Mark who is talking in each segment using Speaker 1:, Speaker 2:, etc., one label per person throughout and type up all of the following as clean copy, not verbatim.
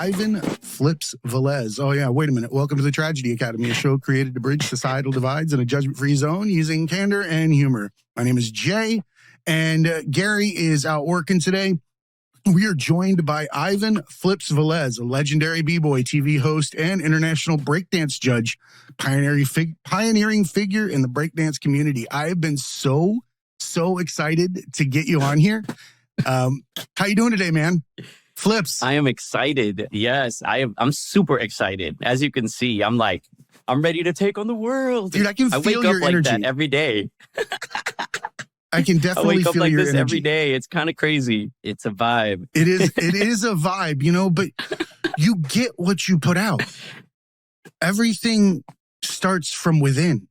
Speaker 1: Ivan Flipz Velez. Oh, yeah. Wait a minute. Welcome to the Tragedy Academy, a show created to bridge societal divides in a judgment-free zone using candor and humor. My name is Jay, and Gary is out working today. We are joined by Ivan Flipz Velez, a legendary b-boy, TV host, and international breakdance judge, pioneering figure in the breakdance community. I have been so excited to get you on here. How you doing today, man? Flipz.
Speaker 2: I am excited. Yes, I'm super excited. As you can see, I'm ready to take on the world.
Speaker 1: Dude, I can feel your energy.
Speaker 2: Like that every day.
Speaker 1: I can definitely feel your energy
Speaker 2: every day. It's kind of crazy. It's a vibe.
Speaker 1: It is a vibe, but you get what you put out. Everything starts from within.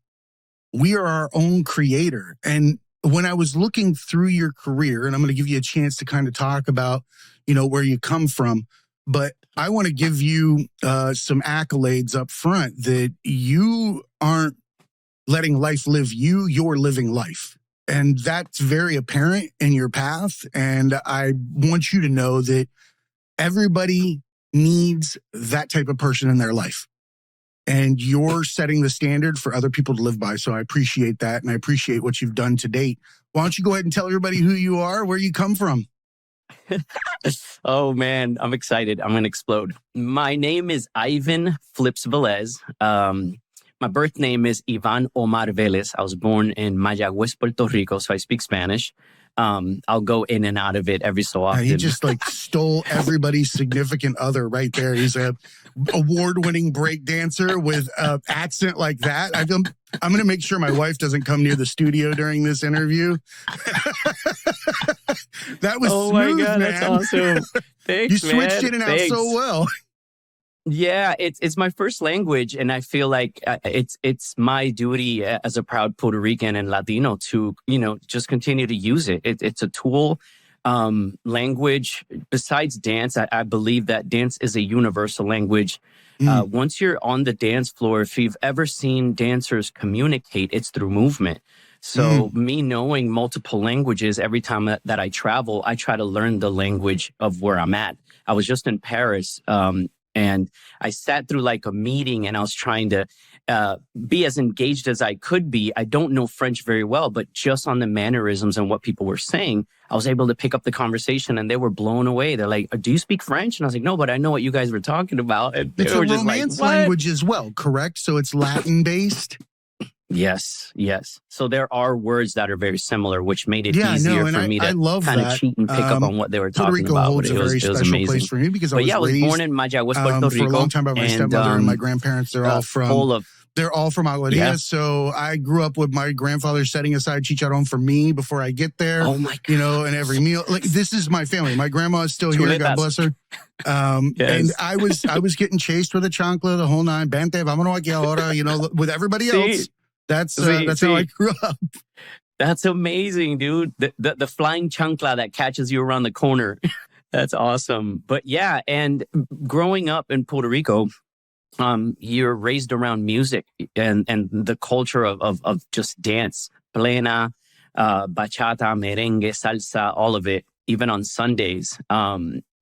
Speaker 1: We are our own creator. And when I was looking through your career, and I'm going to give you a chance to kind of talk about, where you come from, but I want to give you some accolades up front that you aren't letting life live you, you're living life. And that's very apparent in your path. And I want you to know that everybody needs that type of person in their life. And you're setting the standard for other people to live by. So I appreciate that. And I appreciate what you've done to date. Why don't you go ahead and tell everybody who you are, where you come from?
Speaker 2: Oh, man, I'm excited. I'm going to explode. My name is Ivan Flipz Velez. My birth name is Ivan Omar Velez. I was born in Mayagüez, Puerto Rico, so I speak Spanish. I'll go in and out of it every so often.
Speaker 1: He just stole everybody's significant other right there. He's a award-winning break dancer with an accent like that. I'm going to make sure my wife doesn't come near the studio during this interview. That was smooth,
Speaker 2: my God,
Speaker 1: man.
Speaker 2: That's awesome. Thanks,
Speaker 1: you switched in and out so well.
Speaker 2: Yeah, it's my first language, and I feel like it's my duty as a proud Puerto Rican and Latino to just continue to use it. It's a tool, language. Besides dance, I believe that dance is a universal language. Once you're on the dance floor, if you've ever seen dancers communicate, it's through movement. So me knowing multiple languages, every time that I travel, I try to learn the language of where I'm at. I was just in Paris. And I sat through a meeting and I was trying to be as engaged as I could be. I don't know French very well, but just on the mannerisms and what people were saying, I was able to pick up the conversation and they were blown away. They're like, "Do you speak French?" And I was like, "No, but I know what you guys were talking about." And
Speaker 1: it's a Romance language as well, correct? So it's Latin based?
Speaker 2: Yes. So there are words that are very similar, which made it easier for me to kind of cheat and pick up on what they were talking about.
Speaker 1: Puerto Rico holds a very special place for me because I was
Speaker 2: born in Mayagüez, Puerto Rico.
Speaker 1: For a long time by my stepmother and my grandparents. They're all from Aguadilla. Yeah. So I grew up with my grandfather setting aside chicharrón for me before I get there.
Speaker 2: Oh my God.
Speaker 1: And every meal. This is my family. My grandma is still here. God bless her. Yes. And I was getting chased with a chancla the whole nine. Bente, vámonos aquí ahora, with everybody else. That's how I grew up.
Speaker 2: That's amazing, dude. The flying chancla that catches you around the corner. That's awesome. But yeah, and growing up in Puerto Rico, you're raised around music and the culture of just dance, plena, bachata, merengue, salsa, all of it. Even on Sundays,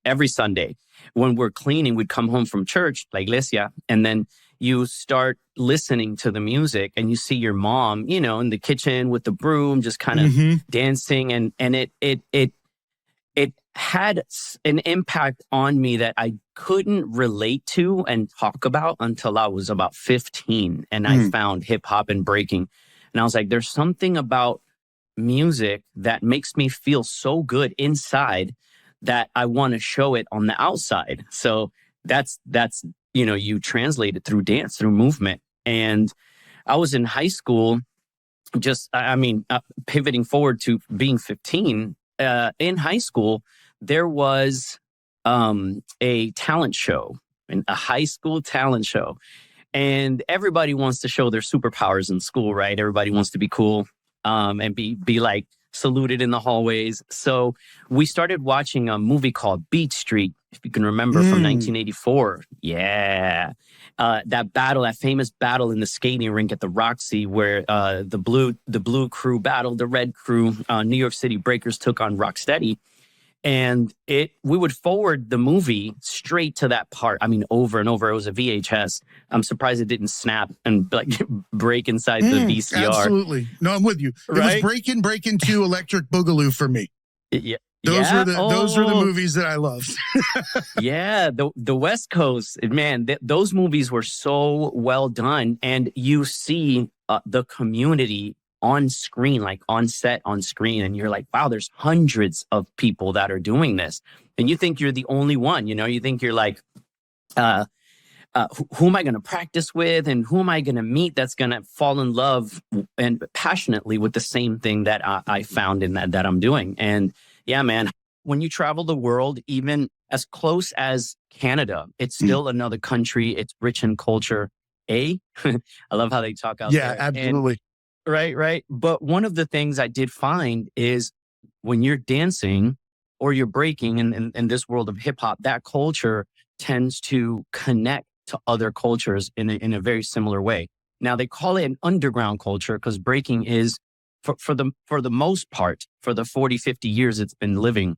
Speaker 2: every Sunday when we're cleaning, we'd come home from church, la iglesia, and then you start listening to the music and you see your mom, in the kitchen with the broom, just kind of dancing. And it had an impact on me that I couldn't relate to and talk about until I was about 15. And I found hip hop and breaking. And I was like, there's something about music that makes me feel so good inside that I want to show it on the outside. So that's you translate it through dance, through movement. And I was in high school, pivoting forward to being 15, in high school, there was a talent show, a high school talent show. And everybody wants to show their superpowers in school, right? Everybody wants to be cool and be saluted in the hallways. So we started watching a movie called Beat Street, if you can remember, from 1984. Yeah. That famous battle in the skating rink at the Roxy where the blue crew battled the red crew. New York City Breakers took on Rocksteady. And we would forward the movie straight to that part. I mean, over and over. It was a VHS. I'm surprised it didn't snap and like break inside the VCR.
Speaker 1: Absolutely. No, I'm with you.
Speaker 2: Right?
Speaker 1: It was Breakin' 2, Electric Boogaloo for me.
Speaker 2: Yeah.
Speaker 1: Those were the movies that I loved.
Speaker 2: Yeah, the West Coast, man, those movies were so well done, and you see the community on screen, like on set, on screen, and you're like, wow, there's hundreds of people that are doing this, and you think you're the only one. You think you're like, who am I going to practice with, and who am I going to meet that's going to fall in love and passionately with the same thing that I found in that I'm doing. And yeah, man, when you travel the world, even as close as Canada, it's still another country. It's rich in culture. I love how they talk out there.
Speaker 1: Yeah, absolutely.
Speaker 2: Right. But one of the things I did find is when you're dancing or you're breaking in this world of hip hop, that culture tends to connect to other cultures in a very similar way. Now they call it an underground culture because breaking is for the most part, for the 40, 50 years it's been living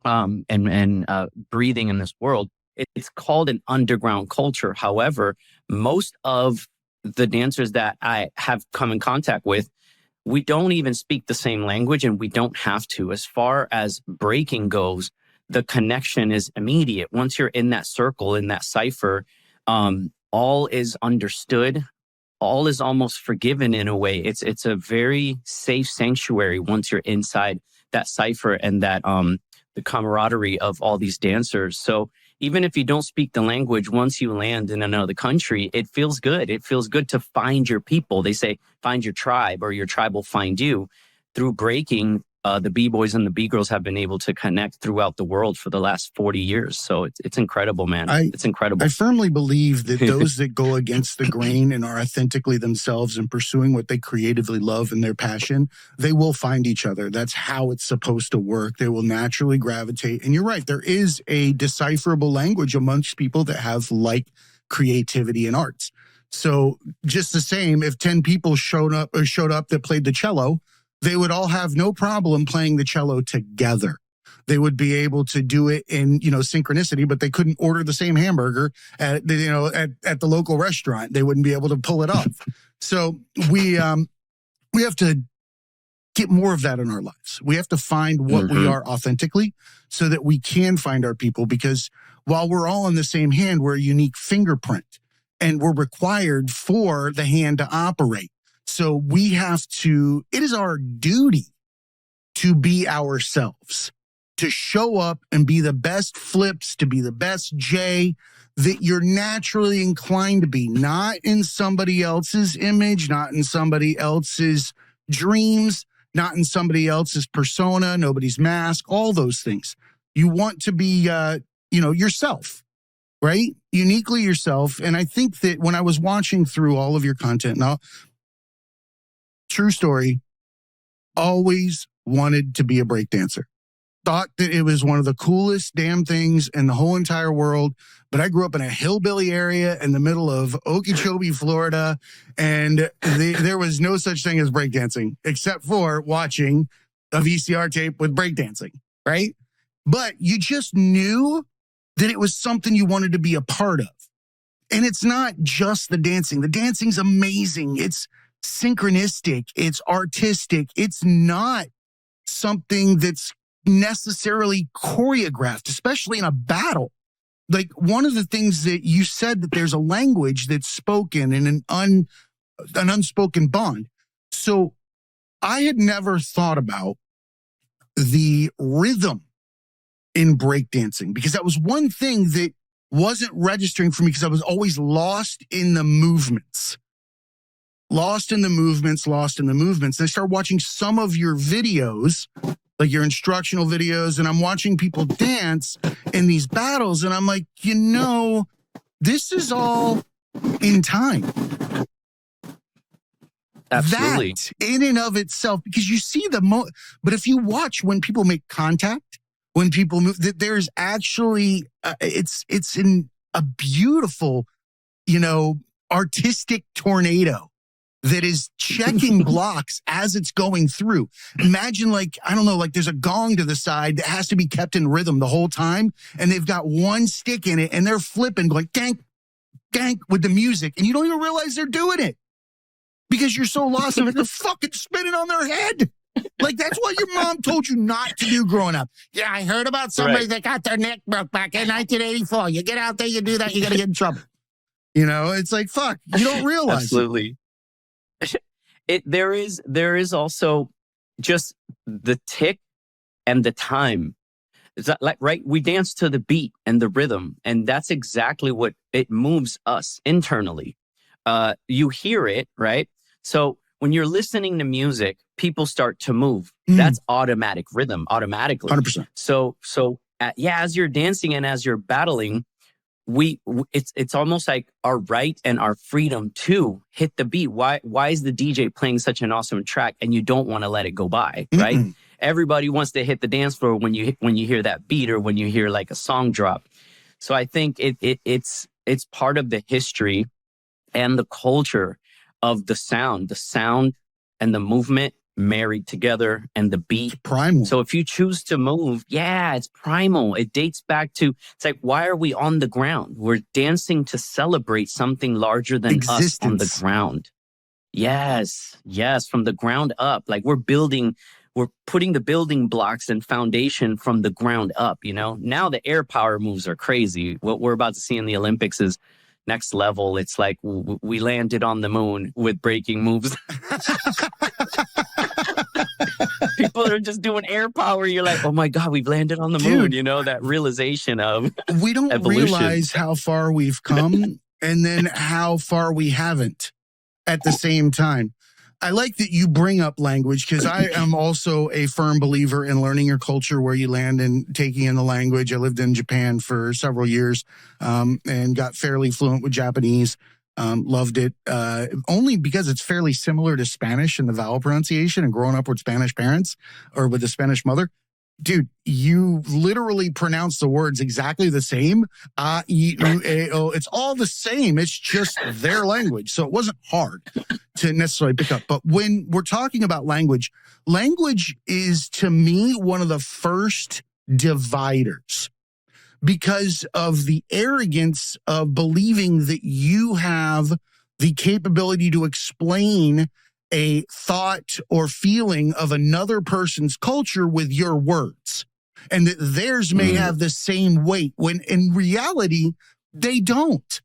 Speaker 2: and breathing in this world, it's called an underground culture. However, most of the dancers that I have come in contact with, we don't even speak the same language, and we don't have to. As far as breaking goes, the connection is immediate. Once you're in that circle, in that cipher, all is understood. All is almost forgiven in a way. It's a very safe sanctuary once you're inside that cipher and that the camaraderie of all these dancers. So even if you don't speak the language, once you land in another country, it feels good. It feels good to find your people. They say, find your tribe, or your tribe will find you. Through breaking, the B-boys and the B-girls have been able to connect throughout the world for the last 40 years. So it's incredible, man. It's incredible.
Speaker 1: I firmly believe that those that go against the grain and are authentically themselves and pursuing what they creatively love and their passion, they will find each other. That's how it's supposed to work. They will naturally gravitate. And you're right, there is a decipherable language amongst people that have like creativity and arts. So just the same, if 10 people showed up that played the cello, they would all have no problem playing the cello together. They would be able to do it in, synchronicity, but they couldn't order the same hamburger at the local restaurant. They wouldn't be able to pull it off. So we have to get more of that in our lives. We have to find what we are authentically so that we can find our people, because while we're all in the same hand, we're a unique fingerprint and we're required for the hand to operate. So it is our duty to be ourselves, to show up and be the best Flipz, to be the best Jay that you're naturally inclined to be, not in somebody else's image, not in somebody else's dreams, not in somebody else's persona, nobody's mask, all those things. You want to be, yourself, right? Uniquely yourself. And I think that when I was watching through all of your content, now, true story, always wanted to be a breakdancer. Thought that it was one of the coolest damn things in the whole entire world. But I grew up in a hillbilly area in the middle of Okeechobee, Florida, and there was no such thing as breakdancing except for watching a VCR tape with breakdancing, right? But you just knew that it was something you wanted to be a part of. And it's not just the dancing. The dancing's amazing. It's synchronistic. It's artistic. It's not something that's necessarily choreographed, especially in a battle. Like, one of the things that you said, that there's a language that's spoken in an unspoken bond. So I had never thought about the rhythm in breakdancing, because that was one thing that wasn't registering for me, because I was always lost in the movements. And I started watching some of your videos, like your instructional videos, and I'm watching people dance in these battles, and I'm like, this is all in time.
Speaker 2: Absolutely.
Speaker 1: That in and of itself, because you see but if you watch when people make contact, when people move, that there's actually, it's in a beautiful, artistic tornado that is checking blocks as it's going through. Imagine like, I don't know, like there's a gong to the side that has to be kept in rhythm the whole time. And they've got one stick in it and they're flipping, going gank, gank with the music. And you don't even realize they're doing it because you're so lost in it. They're fucking spinning on their head. Like that's what your mom told you not to do growing up. Yeah, I heard about somebody that got their neck broke back in 1984. You get out there, you do that, you're going to get in trouble. You know, it's like, fuck, you don't realize.
Speaker 2: Absolutely. There is also just the tick and the time. Is that like, right? We dance to the beat and the rhythm, and that's exactly what it moves us internally. You hear it, right? So when you're listening to music, people start to move. That's automatic rhythm, automatically.
Speaker 1: 100%.
Speaker 2: So as you're dancing and as you're battling, it's almost like our right and our freedom to hit the beat. Why is the DJ playing such an awesome track and you don't want to let it go by, right? Everybody wants to hit the dance floor when you hear that beat or when you hear like a song drop. So I think it's part of the history and the culture of the sound and the movement married together and the beat.
Speaker 1: It's primal.
Speaker 2: So if you choose to move, it's primal. It dates back to, it's like, why are we on the ground? We're dancing to celebrate something larger than us on the ground. Yes, from the ground up. Like we're putting the building blocks and foundation from the ground up, you know? Now the air power moves are crazy. What we're about to see in the Olympics is next level. It's like we landed on the moon with breaking moves. People are just doing air power. You're like, oh my God, we've landed on the moon. You know, that realization of
Speaker 1: we don't
Speaker 2: evolution.
Speaker 1: Realize how far we've come and then how far we haven't at the same time. I like that you bring up language because I am also a firm believer in learning your culture where you land and taking in the language. I lived in Japan for several years and got fairly fluent with Japanese. Loved it only because it's fairly similar to Spanish in the vowel pronunciation and growing up with Spanish parents or with a Spanish mother. Dude, you literally pronounce the words exactly the same. It's all the same. It's just their language. So it wasn't hard to necessarily pick up. But when we're talking about language is to me one of the first dividers because of the arrogance of believing that you have the capability to explain a thought or feeling of another person's culture with your words, and that theirs may have the same weight when in reality, they don't.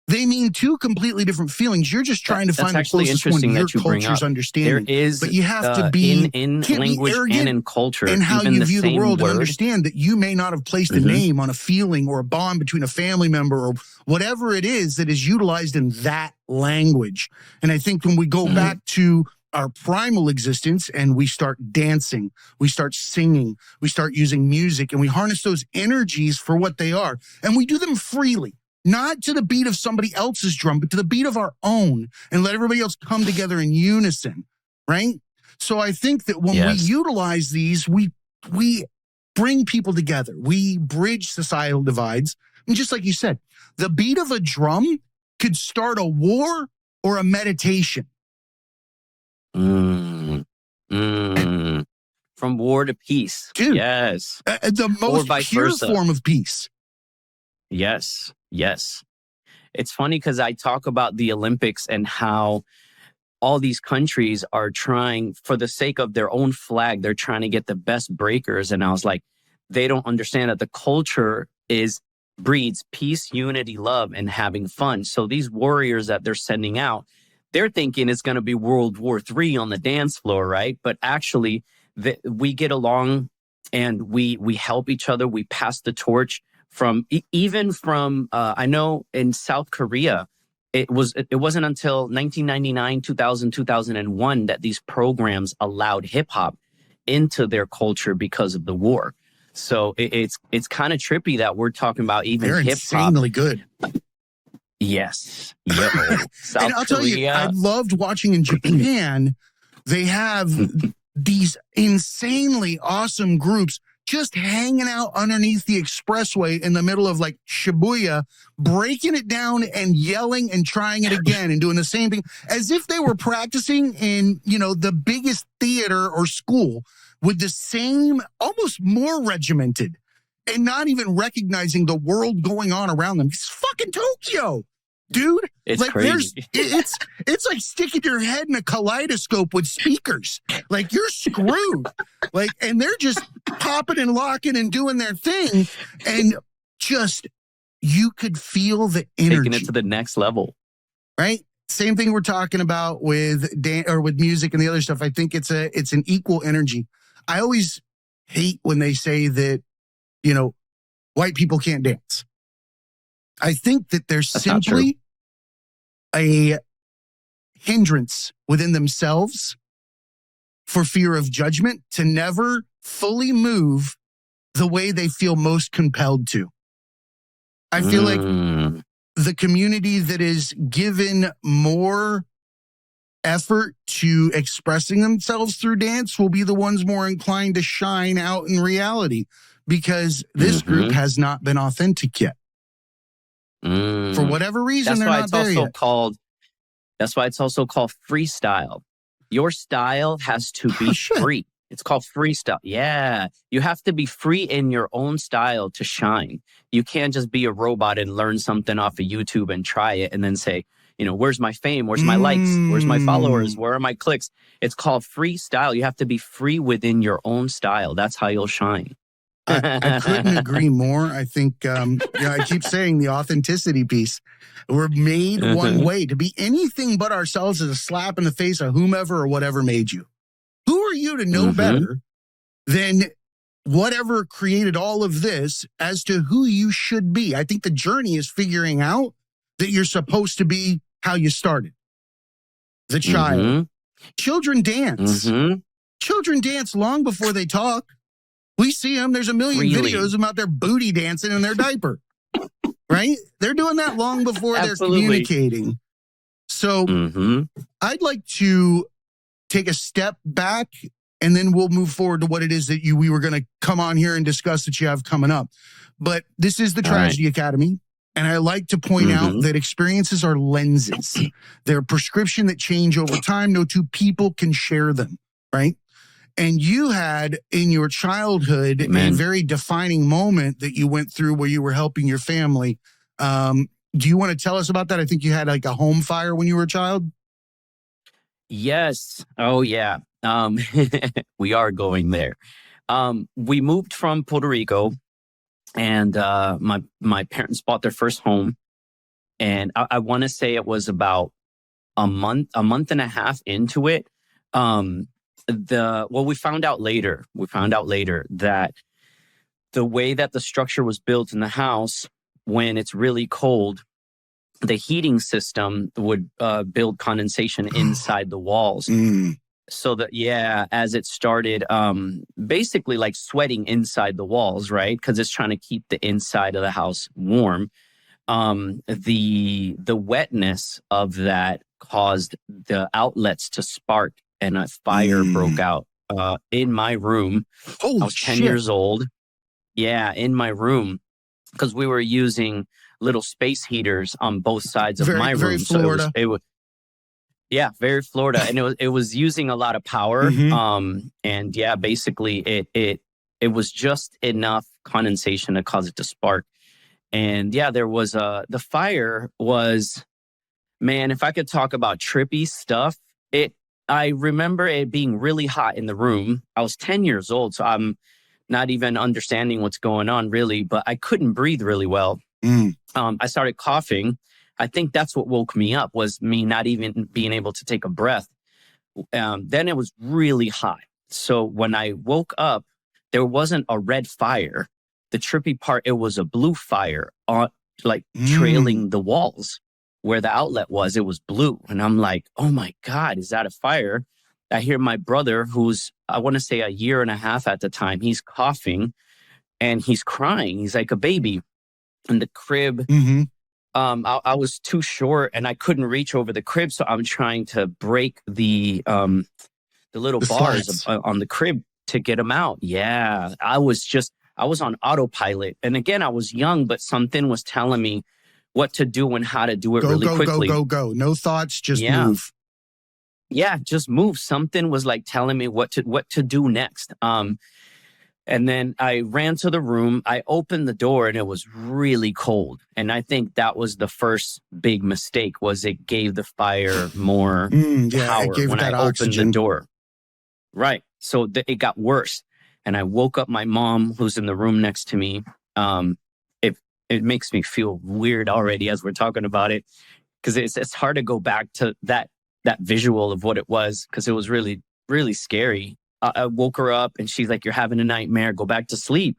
Speaker 1: They mean two completely different feelings. You're just trying to find the closest one to your culture's understanding.
Speaker 2: There is,
Speaker 1: but you have to be
Speaker 2: in language and in culture,
Speaker 1: and how you view the world,
Speaker 2: word.
Speaker 1: And understand that you may not have placed a name on a feeling or a bond between a family member or whatever it is that is utilized in that language. And I think when we go back to our primal existence and we start dancing, we start singing, we start using music, and we harness those energies for what they are, and we do them freely. Not to the beat of somebody else's drum, but to the beat of our own, and let everybody else come together in unison, right? So I think that when we utilize these, we bring people together. We bridge societal divides. And just like you said, the beat of a drum could start a war or a meditation.
Speaker 2: From war to peace.
Speaker 1: Dude,
Speaker 2: yes.
Speaker 1: The most pure form of peace.
Speaker 2: Yes. It's funny because I talk about the Olympics and how all these countries are trying, for the sake of their own flag, they're trying to get the best breakers. And I was like, they don't understand that the culture breeds peace, unity, love, and having fun. So these warriors that they're sending out, they're thinking it's going to be World War III on the dance floor, right? But actually, we get along and we help each other. We pass the torch. Even from I know in South Korea, it wasn't until 1999, 2000, 2001 that these programs allowed hip hop into their culture because of the war. So it's kind of trippy that we're talking about even
Speaker 1: they're
Speaker 2: hip hop.
Speaker 1: Insanely good.
Speaker 2: Yes.
Speaker 1: South and I'll tell you, I loved watching in Japan. They have these insanely awesome groups just hanging out underneath the expressway in the middle of like Shibuya, breaking it down and yelling and trying it again and doing the same thing as if they were practicing in, the biggest theater or school with the same, almost more regimented, and not even recognizing the world going on around them. It's fucking Tokyo, dude.
Speaker 2: It's
Speaker 1: like
Speaker 2: crazy.
Speaker 1: it's like sticking your head in a kaleidoscope with speakers. Like you're screwed. Like, and they're just popping and locking and doing their thing, and just you could feel the energy,
Speaker 2: taking it to the next level.
Speaker 1: Right? Same thing we're talking about with with music and the other stuff. I think it's an equal energy. I always hate when they say that, white people can't dance. I think that there's simply a hindrance within themselves for fear of judgment to never fully move the way they feel most compelled to. I feel like the community that is given more effort to expressing themselves through dance will be the ones more inclined to shine out in reality, because this group has not been authentic yet. For whatever reason, they're not there yet.
Speaker 2: That's why it's also called freestyle. Your style has to be free. It's called freestyle. Yeah. You have to be free in your own style to shine. You can't just be a robot and learn something off of YouTube and try it and then say, where's my fame? Where's my likes? Where's my followers? Where are my clicks? It's called freestyle. You have to be free within your own style. That's how you'll shine.
Speaker 1: I couldn't agree more. I think, I keep saying the authenticity piece. We're made one way. To be anything but ourselves is a slap in the face of whomever or whatever made you. Who are you to know better than whatever created all of this as to who you should be? I think the journey is figuring out that you're supposed to be how you started. The child. Children dance. Children dance long before they talk. We see them. There's a million videos of them out there booty dancing in their diaper. Right? They're doing that long before they're communicating. So I'd like to take a step back, and then we'll move forward to what it is that we were going to come on here and discuss that you have coming up. But this is the Tragedy Academy. And I like to point out that experiences are lenses. They're a prescription that change over time. No two people can share them, right? And you had in your childhood a very defining moment that you went through where you were helping your family. Do you want to tell us about that? I think you had like a home fire when you were a child.
Speaker 2: Yes. Oh, yeah. We are going there. We moved from Puerto Rico, and my parents bought their first home. And I want to say it was about a month and a half into it. We found out later that the way that the structure was built in the house, when it's really cold, the heating system would build condensation inside the walls. So that, as it started basically like sweating inside the walls, right? Because it's trying to keep the inside of the house warm. The wetness of that caused the outlets to spark, and a fire broke out in my room. I was 10 years old. Yeah, in my room, because we were using little space heaters on both sides of my room.
Speaker 1: Very Florida.
Speaker 2: So it was very Florida, and it was using a lot of power. And basically it was just enough condensation to cause it to spark. And there was the fire was, man, if I could talk about trippy stuff, I remember it being really hot in the room. I was 10 years old, so I'm not even understanding what's going on really, but I couldn't breathe really well. I started coughing. I think that's what woke me up, was me not even being able to take a breath. Then it was really hot. So when I woke up, there wasn't a red fire. The trippy part, it was a blue fire trailing the walls. Where the outlet was, it was blue. And I'm like, oh my God, is that a fire? I hear my brother, who's, I want to say a year and a half at the time, he's coughing and he's crying. He's like a baby. In the crib, I was too short and I couldn't reach over the crib. So I'm trying to break the little bars on the crib to get them out. Yeah, I was on autopilot. And again, I was young, but something was telling me what to do and how to do it really quickly.
Speaker 1: Go. No thoughts, just
Speaker 2: Yeah.
Speaker 1: move.
Speaker 2: Yeah, just move. Something was like telling me what to do next. And then I ran to the room. I opened the door and it was really cold. And I think that was the first big mistake, was it gave the fire more power when I opened the door. Right. So it got worse. And I woke up my mom, who's in the room next to me. It makes me feel weird already as we're talking about it, because it's hard to go back to that visual of what it was, because it was really, really scary. I woke her up and she's like, "You're having a nightmare. Go back to sleep."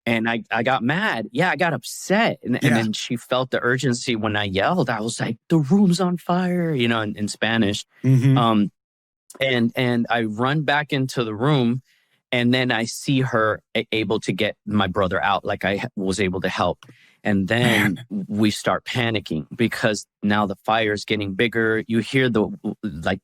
Speaker 2: And I got mad. Yeah, I got upset. And then she felt the urgency when I yelled. I was like, "The room's on fire," in Spanish. And I run back into the room, and then I see her able to get my brother out, like I was able to help. And then we start panicking because now the fire is getting bigger. You hear the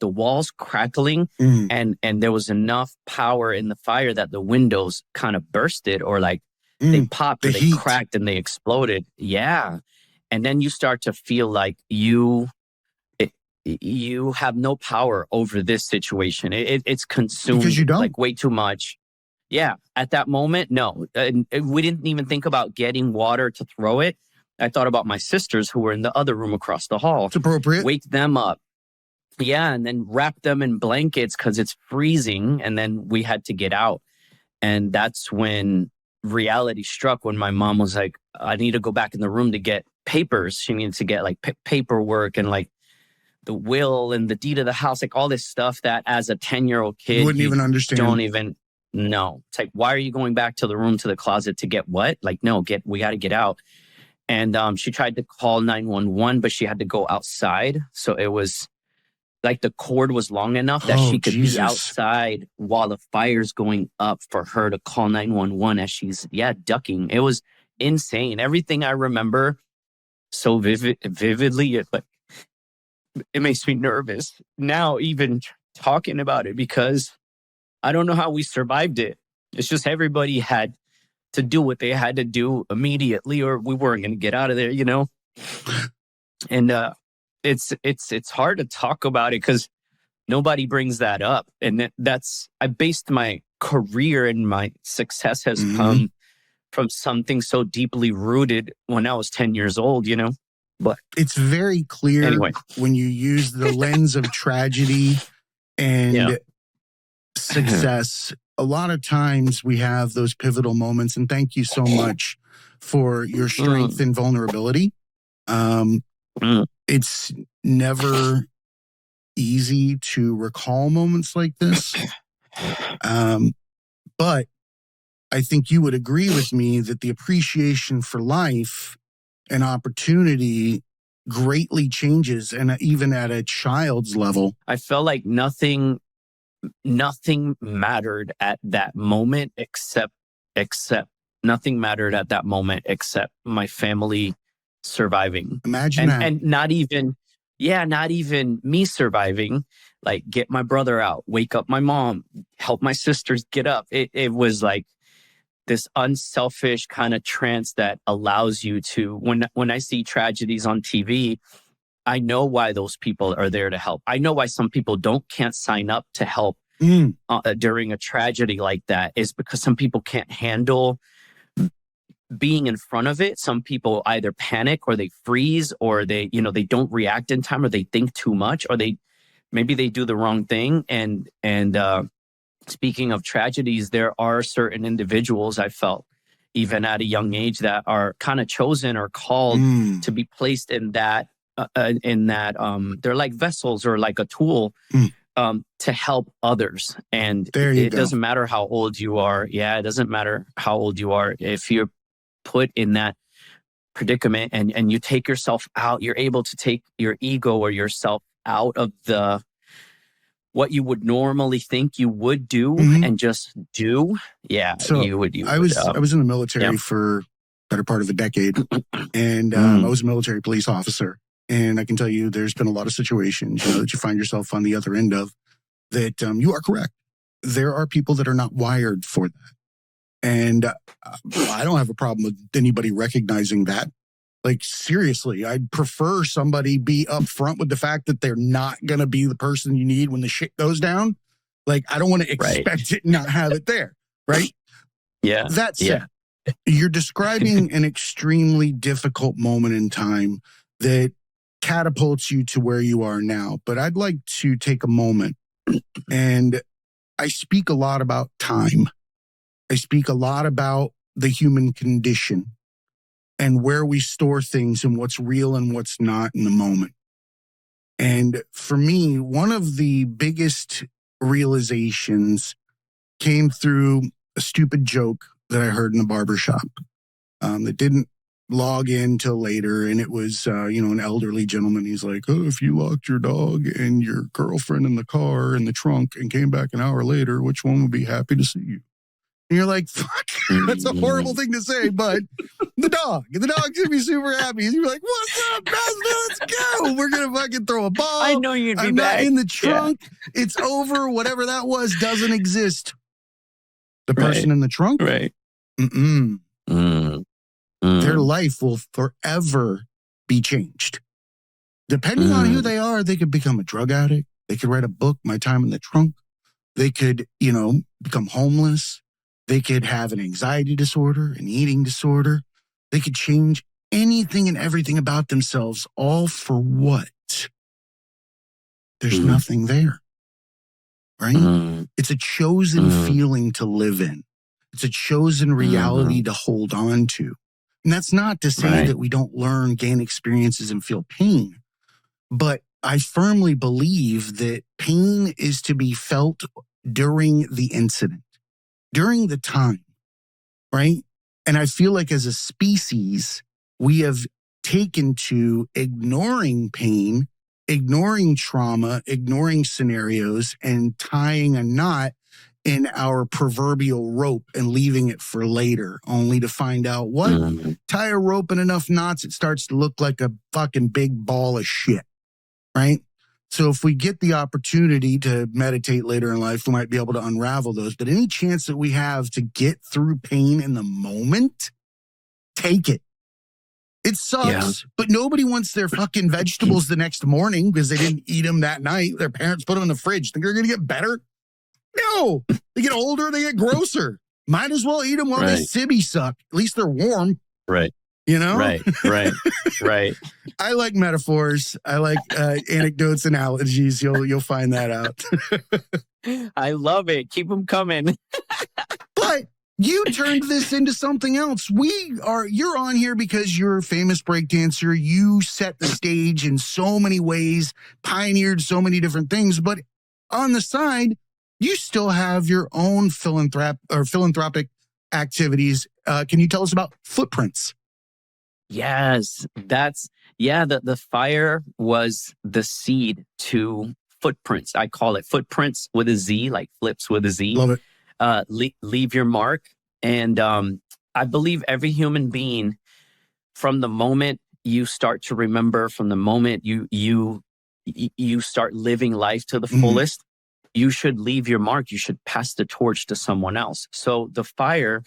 Speaker 2: walls crackling, and there was enough power in the fire that the windows kind of bursted, or like they popped, or they cracked and they exploded. Yeah. And then you start to feel like you have no power over this situation. It's consumed
Speaker 1: because you don't.
Speaker 2: Like way too much. Yeah. At that moment, no. We didn't even think about getting water to throw it. I thought about my sisters who were in the other room across the hall.
Speaker 1: It's appropriate.
Speaker 2: Wake them up. Yeah. And then wrap them in blankets because it's freezing. And then we had to get out. And that's when reality struck, when my mom was like, "I need to go back in the room to get papers." She needed to get like paperwork and like the will and the deed of the house, like all this stuff that as a 10-year-old kid,
Speaker 1: you wouldn't even understand.
Speaker 2: Don't even know. It's like, why are you going back to the room, to the closet to get what? Like, no, we got to get out. And she tried to call 911, but she had to go outside. So it was like the cord was long enough that she could be outside while the fire's going up for her to call 911 as she's ducking. It was insane. Everything I remember so vividly, it makes me nervous now, even talking about it, because I don't know how we survived it. It's just everybody had to do what they had to do immediately, or we weren't going to get out of there, And it's hard to talk about it because nobody brings that up. And I based my career and my success has come from something so deeply rooted when I was 10 years old, But
Speaker 1: it's very clear when you use the lens of tragedy and success. A lot of times we have those pivotal moments, and thank you so much for your strength and vulnerability. It's never easy to recall moments like this. But I think you would agree with me that the appreciation for life and opportunity greatly changes, and even at a child's level.
Speaker 2: I felt like nothing mattered at that moment except nothing mattered at that moment except my family surviving.
Speaker 1: Imagine that.
Speaker 2: And not even me surviving, like get my brother out, wake up my mom, help my sisters get up. It was like this unselfish kind of trance that allows you to, when I see tragedies on TV, I know why those people are there to help. I know why some people can't sign up to help during a tragedy like that, is because some people can't handle being in front of it. Some people either panic or they freeze, or they don't react in time, or they think too much, or maybe they do the wrong thing. And speaking of tragedies, there are certain individuals I felt, even at a young age, that are kind of chosen or called to be placed in that they're like vessels or like a tool to help others. And it doesn't matter how old you are. Yeah, it doesn't matter how old you are. If you're put in that predicament and you take yourself out, you're able to take your ego or yourself out of what you would normally think you would do and just do. Yeah,
Speaker 1: so
Speaker 2: you would.
Speaker 1: I was in the military for better part of a decade, and I was a military police officer. And I can tell you, there's been a lot of situations that you find yourself on the other end of that. You are correct. there are people that are not wired for that. And I don't have a problem with anybody recognizing that. Like, seriously, I'd prefer somebody be upfront with the fact that they're not going to be the person you need when the shit goes down. Like, I don't want to expect it and not have it there, right?
Speaker 2: Yeah.
Speaker 1: That said, you're describing an extremely difficult moment in time that catapults you to where you are now. But I'd like to take a moment, and I speak a lot about time. I speak a lot about the human condition and where we store things and what's real and what's not in the moment. And for me, one of the biggest realizations came through a stupid joke that I heard in a barbershop that didn't log in till later. And it was, an elderly gentleman. He's like, oh, if you locked your dog and your girlfriend in the car in the trunk and came back an hour later, which one would be happy to see you? And you're like, fuck, that's a horrible thing to say, but the dog's gonna be super happy. You're like, what's up, Master? Let's go. We're gonna fucking throw a ball.
Speaker 2: I know you'd be
Speaker 1: I'm
Speaker 2: back.
Speaker 1: not in the trunk. Yeah. It's over. Whatever that was doesn't exist. The person in the trunk?
Speaker 2: Right.
Speaker 1: Their life will forever be changed. Depending on who they are, they could become a drug addict. They could write a book, My Time in the Trunk. They could, become homeless. They could have an anxiety disorder, an eating disorder. They could change anything and everything about themselves, all for what? There's nothing there, right? It's a chosen feeling to live in. It's a chosen reality to hold on to. And that's not to say that we don't learn, gain experiences, and feel pain. But I firmly believe that pain is to be felt during the incident, during the time, right? And I feel like as a species, we have taken to ignoring pain, ignoring trauma, ignoring scenarios, and tying a knot in our proverbial rope and leaving it for later, only to find out what? Tie a rope in enough knots, it starts to look like a fucking big ball of shit, right? So if we get the opportunity to meditate later in life, we might be able to unravel those. But any chance that we have to get through pain in the moment, take it. It sucks, but nobody wants their fucking vegetables the next morning because they didn't eat them that night. Their parents put them in the fridge. Think they're going to get better? No. They get older, they get grosser. Might as well eat them while they sibby suck. At least they're warm.
Speaker 2: Right. Right.
Speaker 1: I like metaphors. I like anecdotes, analogies. You'll find that out.
Speaker 2: I love it. Keep them coming.
Speaker 1: But you turned this into something else. You're on here because you're a famous breakdancer. You set the stage in so many ways, pioneered so many different things. But on the side, you still have your own philanthropic activities. Can you tell us about Footprints?
Speaker 2: Yes, the fire was the seed to Footprints. I call it Footprints with a Z, like Flipz with a Z.
Speaker 1: Love it.
Speaker 2: Leave your mark. And I believe every human being, from the moment you start to remember, from the moment you start living life to the fullest, you should leave your mark. You should pass the torch to someone else. So the fire,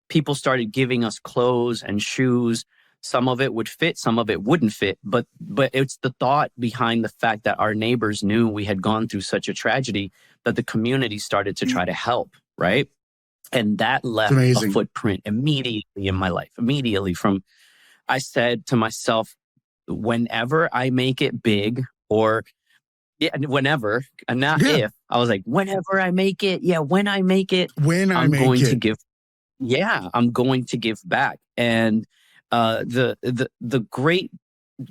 Speaker 2: people started giving us clothes and shoes. Some of it would fit, some of it wouldn't fit. But it's the thought behind the fact that our neighbors knew we had gone through such a tragedy that the community started to try to help, right? And that left a footprint immediately in my life. I said to myself, whenever I make it big, whenever, and not if, I was like, whenever I make it, when I make it, I'm going to give back. And the great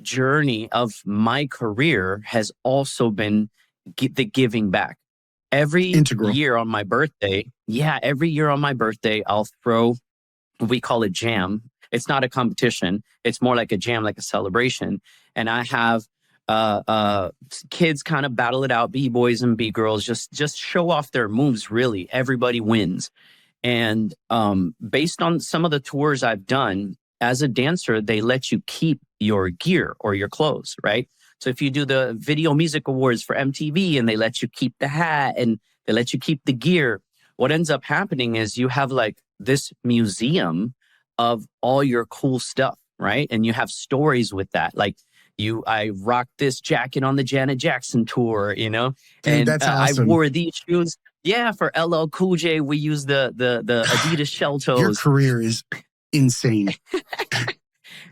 Speaker 2: journey of my career has also been the giving back. Every year on my birthday, I'll throw, we call it jam. It's not a competition. It's more like a jam, like a celebration. And I have kids kind of battle it out, B-boys and B-girls, just show off their moves, really. Everybody wins. And based on some of the tours I've done, as a dancer, they let you keep your gear or your clothes, right? So if you do the Video Music Awards for MTV and they let you keep the hat and They let you keep the gear. What ends up happening is you have like this museum of all your cool stuff, right? And you have stories with that. Like I rocked this jacket on the Janet Jackson tour, you know,
Speaker 1: Dude,
Speaker 2: and
Speaker 1: that's
Speaker 2: I
Speaker 1: awesome.
Speaker 2: wore these shoes. Yeah, for LL Cool J, we used the Adidas shell toes.
Speaker 1: Your career is insane.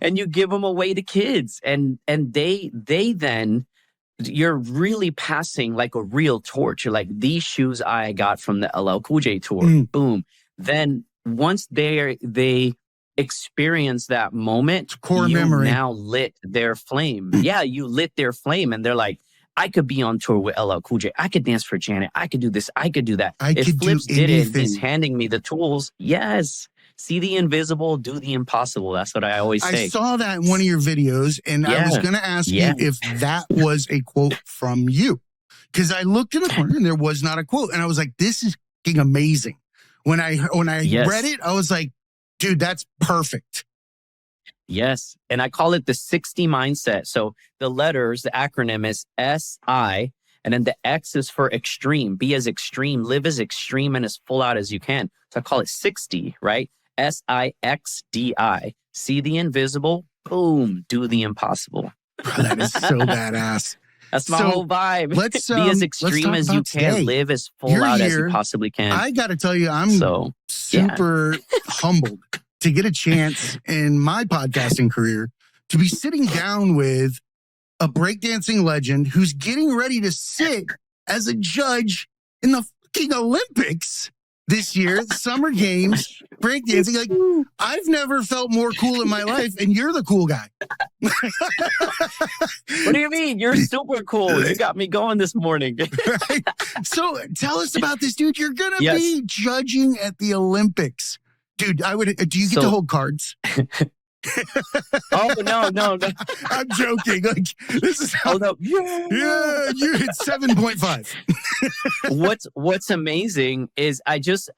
Speaker 2: And you give them away to kids, and they then, you're really passing like a real torch. You're like, these shoes I got from the LL Cool J tour. Boom. Then once they experience that moment,
Speaker 1: core
Speaker 2: you
Speaker 1: memory.
Speaker 2: now lit their flame. Yeah, you lit their flame, and they're like, I could be on tour with LL Cool J. I could dance for Janet. I could do this. I could do that. If Flipz did it, he's handing me the tools. Yes. See the invisible, do the impossible. That's what I always say.
Speaker 1: I saw that in one of your videos, and I was going to ask you if that was a quote from you. Because I looked in the corner and there was not a quote. And I was like, this is fucking amazing. When I read it, I was like, dude, that's perfect.
Speaker 2: Yes. And I call it the 60 mindset. So the letters, the acronym is SI. And then the X is for extreme. Be as extreme, live as extreme and as full out as you can. So I call it 60, right? SIXDI. See the invisible, boom, do the impossible.
Speaker 1: That is so badass.
Speaker 2: That's my whole vibe.
Speaker 1: Let's
Speaker 2: be as extreme as you can,
Speaker 1: today.
Speaker 2: live as full out as you possibly can.
Speaker 1: I got to tell you, I'm super humbled to get a chance in my podcasting career to be sitting down with a breakdancing legend who's getting ready to sit as a judge in the fucking Olympics this year, Summer Games, breakdancing. Like, I've never felt more cool in my life, and you're the cool guy.
Speaker 2: What do you mean? You're super cool. You got me going this morning.
Speaker 1: Right? So tell us about this, dude. You're going to be judging at the Olympics. Dude, do you get to hold cards?
Speaker 2: Oh, no.
Speaker 1: I'm joking. Like, this is how, you hit 7.5.
Speaker 2: What's amazing is I just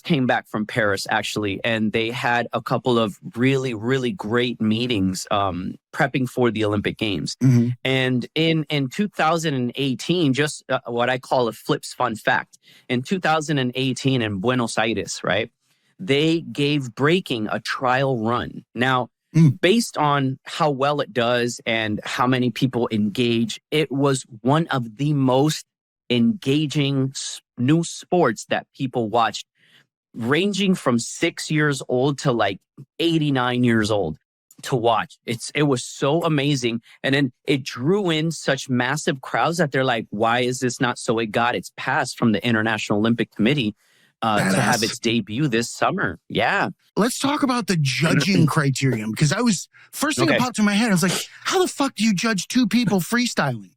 Speaker 2: came back from Paris, actually, and they had a couple of really, really great meetings prepping for the Olympic Games. Mm-hmm. And in 2018, just what I call a Flipz fun fact, in 2018 in Buenos Aires, right, they gave breaking a trial run. Now, based on how well it does and how many people engage, it was one of the most engaging new sports that people watched, ranging from 6 years old to like 89 years old to watch. It was so amazing. And then it drew in such massive crowds that they're like, why is this not? So it got its pass from the International Olympic Committee to have its debut this summer. Yeah.
Speaker 1: Let's talk about the judging criterion, because first thing that popped in my head, I was like, how the fuck do you judge two people freestyling?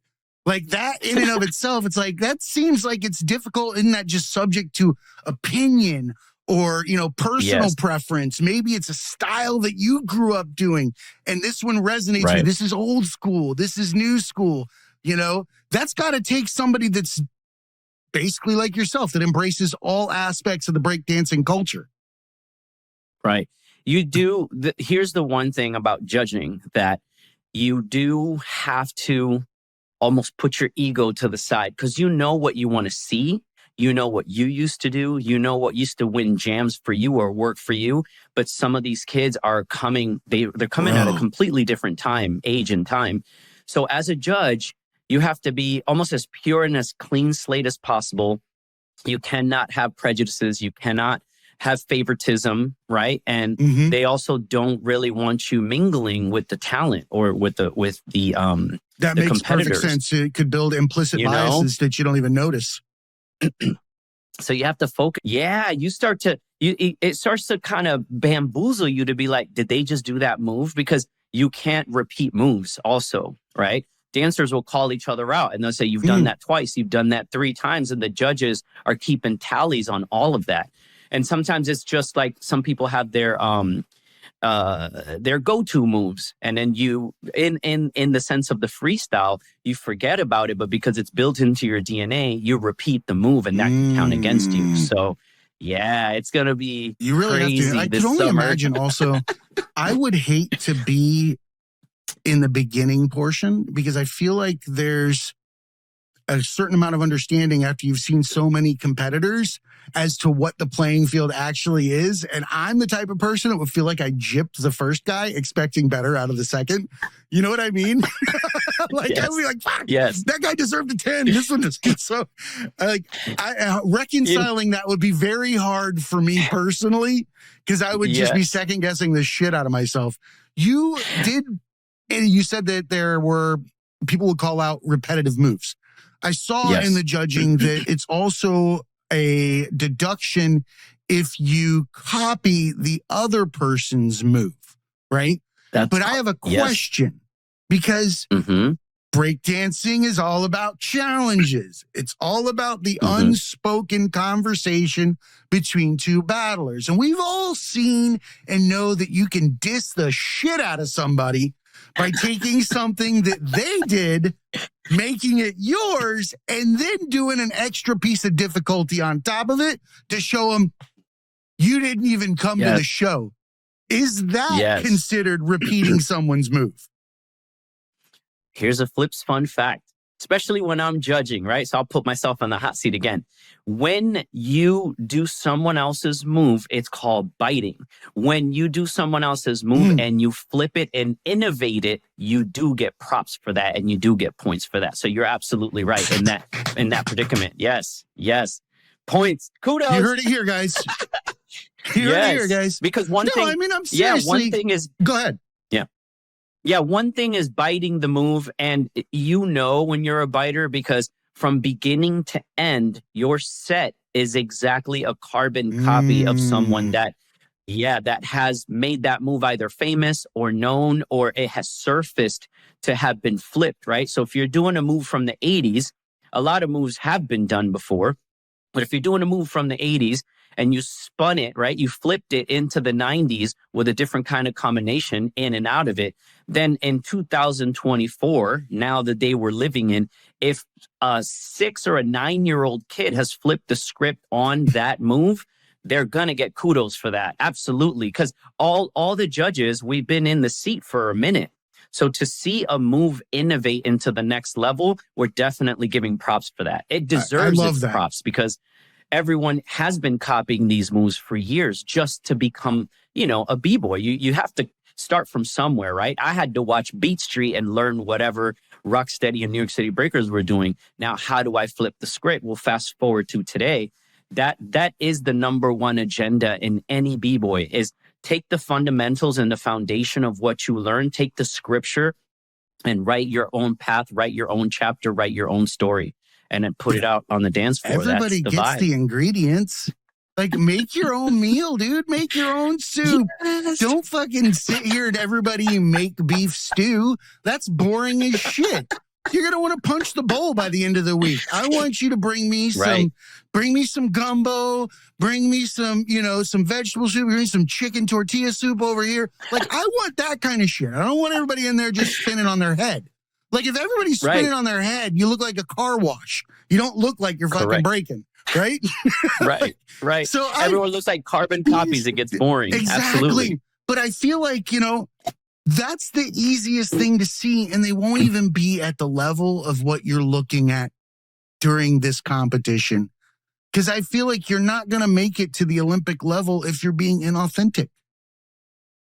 Speaker 1: Like that in and of itself, it's like, that seems like it's difficult. Isn't that just subject to opinion or, personal preference? Maybe it's a style that you grew up doing and this one resonates with you. This is old school. This is new school. That's got to take somebody that's basically like yourself, that embraces all aspects of the breakdancing culture.
Speaker 2: Right. You do. Here's the one thing about judging, that you do have to almost put your ego to the side, because you know what you want to see. You know what you used to do. You know what used to win jams for you or work for you. But some of these kids are coming, they're coming at a completely different age and time. So as a judge, you have to be almost as pure and as clean slate as possible. You cannot have prejudices. You cannot have favoritism, right? And they also don't really want you mingling with the talent or with the
Speaker 1: that
Speaker 2: the
Speaker 1: makes perfect sense. It could build implicit biases that you don't even notice.
Speaker 2: So you have to focus. Yeah, it starts to kind of bamboozle you to be like, did they just do that move? Because you can't repeat moves also, right? Dancers will call each other out and they'll say, you've done that twice, you've done that 3 times. And the judges are keeping tallies on all of that. And sometimes it's just like some people have their go-to moves. And then you, in the sense of the freestyle, you forget about it, but because it's built into your DNA, you repeat the move and that can count against you. So yeah, it's going to be crazy.
Speaker 1: I could only imagine also, I would hate to be in the beginning portion, because I feel like there's a certain amount of understanding after you've seen so many competitors as to what the playing field actually is. And I'm the type of person that would feel like I gypped the first guy expecting better out of the second. You know what I mean? Like,
Speaker 2: Yes.
Speaker 1: I would be like, fuck,
Speaker 2: Yes.
Speaker 1: that guy deserved a 10. This one is good. So reconciling that would be very hard for me personally, because I would just be second guessing the shit out of myself. You said that there were people would call out repetitive moves. I saw in the judging that it's also a deduction if you copy the other person's move, right? But I have a question because breakdancing is all about challenges. It's all about the unspoken conversation between two battlers. And we've all seen and know that you can diss the shit out of somebody by taking something that they did, making it yours, and then doing an extra piece of difficulty on top of it to show them you didn't even come to the show. Is that considered repeating someone's move?
Speaker 2: Here's a Flipz fun fact, especially when I'm judging, right? So I'll put myself on the hot seat again. When you do someone else's move, it's called biting. When you do someone else's move and you flip it and innovate it, you do get props for that and you do get points for that. So you're absolutely right in that predicament. Yes. Points. Kudos.
Speaker 1: You heard it here, guys. You heard it here, guys.
Speaker 2: Because one thing,
Speaker 1: I mean, I'm seriously.
Speaker 2: one thing is.
Speaker 1: Go ahead.
Speaker 2: Yeah, one thing is biting the move, and you know when you're a biter because from beginning to end, your set is exactly a carbon copy of someone that has made that move either famous or known, or it has surfaced to have been flipped, right? So if you're doing a move from the 80s, a lot of moves have been done before, but if you're doing a move from the 80s, and you spun it, right? You flipped it into the 90s with a different kind of combination in and out of it. Then in 2024, now the day we're living in, if a 6 or a 9-year-old kid has flipped the script on that move, they're going to get kudos for that. Absolutely. Because all the judges, we've been in the seat for a minute. So to see a move innovate into the next level, we're definitely giving props for that. It deserves its props because everyone has been copying these moves for years just to become, a b-boy. You have to start from somewhere, right? I had to watch Beat Street and learn whatever Rocksteady and New York City Breakers were doing. Now, how do I flip the script? Well, fast forward to today. That is the number one agenda in any b-boy is take the fundamentals and the foundation of what you learn, take the scripture and write your own path, write your own chapter, write your own story. And then put it out on the dance floor.
Speaker 1: Everybody gets the ingredients. Like, make your own meal, dude. Make your own soup. Yes. Don't fucking sit here and everybody make beef stew. That's boring as shit. You're going to want to punch the bowl by the end of the week. I want you to bring me some gumbo, bring me some vegetable soup, bring me some chicken tortilla soup over here. Like, I want that kind of shit. I don't want everybody in there just spinning on their head. Like, if everybody's spinning on their head, you look like a car wash. You don't look like you're fucking breaking, right?
Speaker 2: Right.
Speaker 1: So
Speaker 2: everyone looks like carbon copies. It gets boring.
Speaker 1: Exactly.
Speaker 2: Absolutely.
Speaker 1: But I feel like, that's the easiest thing to see. And they won't even be at the level of what you're looking at during this competition. Because I feel like you're not going to make it to the Olympic level if you're being inauthentic.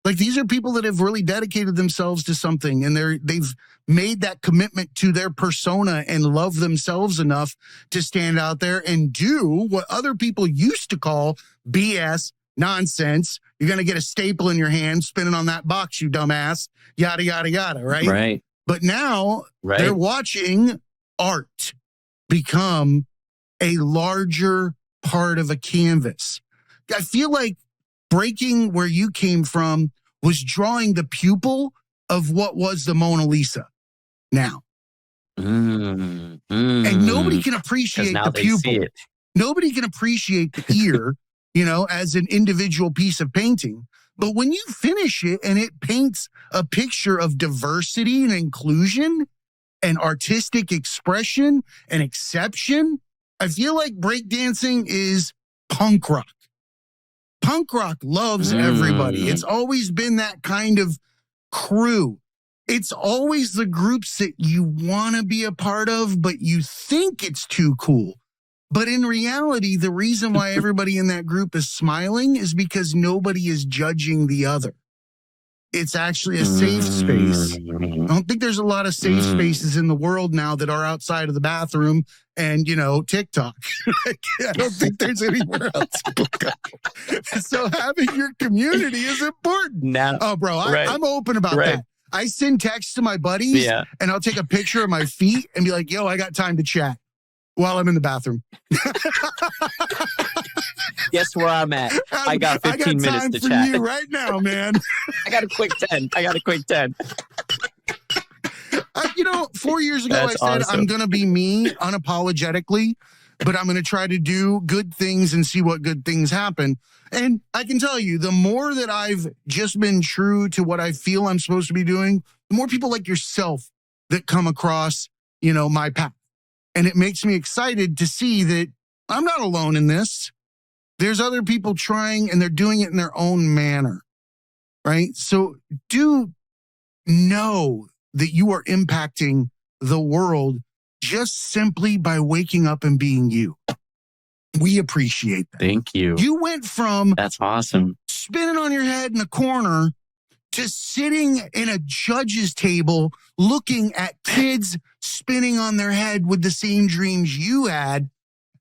Speaker 1: Like, these are people that have really dedicated themselves to something and they've made that commitment to their persona and love themselves enough to stand out there and do what other people used to call BS, nonsense. You're going to get a staple in your hand, spinning on that box, you dumbass, yada, yada, yada, right?
Speaker 2: Right.
Speaker 1: But now they're watching art become a larger part of a canvas. I feel like breaking where you came from was drawing the pupil of what was the Mona Lisa now. And nobody can appreciate the pupil. Nobody can appreciate the ear, as an individual piece of painting. But when you finish it and it paints a picture of diversity and inclusion and artistic expression and exception, I feel like breakdancing is punk rock. Punk rock loves everybody. It's always been that kind of crew. it's always the groups that you want to be a part of, but you think it's too cool. But in reality, the reason why everybody in that group is smiling is because nobody is judging the other. It's actually a safe space. I don't think there's a lot of safe spaces in the world now that are outside of the bathroom and, TikTok. I don't think there's anywhere else. So having your community is important.
Speaker 2: Now,
Speaker 1: oh, bro, I'm open about that. I send texts to my buddies and I'll take a picture of my feet and be like, yo, I got time to chat while I'm in the bathroom.
Speaker 2: Guess where I'm at? I got 15 minutes to chat.
Speaker 1: I got time for you right now, man.
Speaker 2: I got a quick 10.
Speaker 1: 4 years ago, I said, I'm going to be me unapologetically, but I'm going to try to do good things and see what good things happen. And I can tell you, the more that I've just been true to what I feel I'm supposed to be doing, the more people like yourself that come across, my path. And it makes me excited to see that I'm not alone in this. There's other people trying and they're doing it in their own manner, right? So do know that you are impacting the world just simply by waking up and being you. We appreciate that.
Speaker 2: Thank you.
Speaker 1: You went from
Speaker 2: that's awesome
Speaker 1: spinning on your head in a corner to sitting in a judge's table looking at kids spinning on their head with the same dreams you had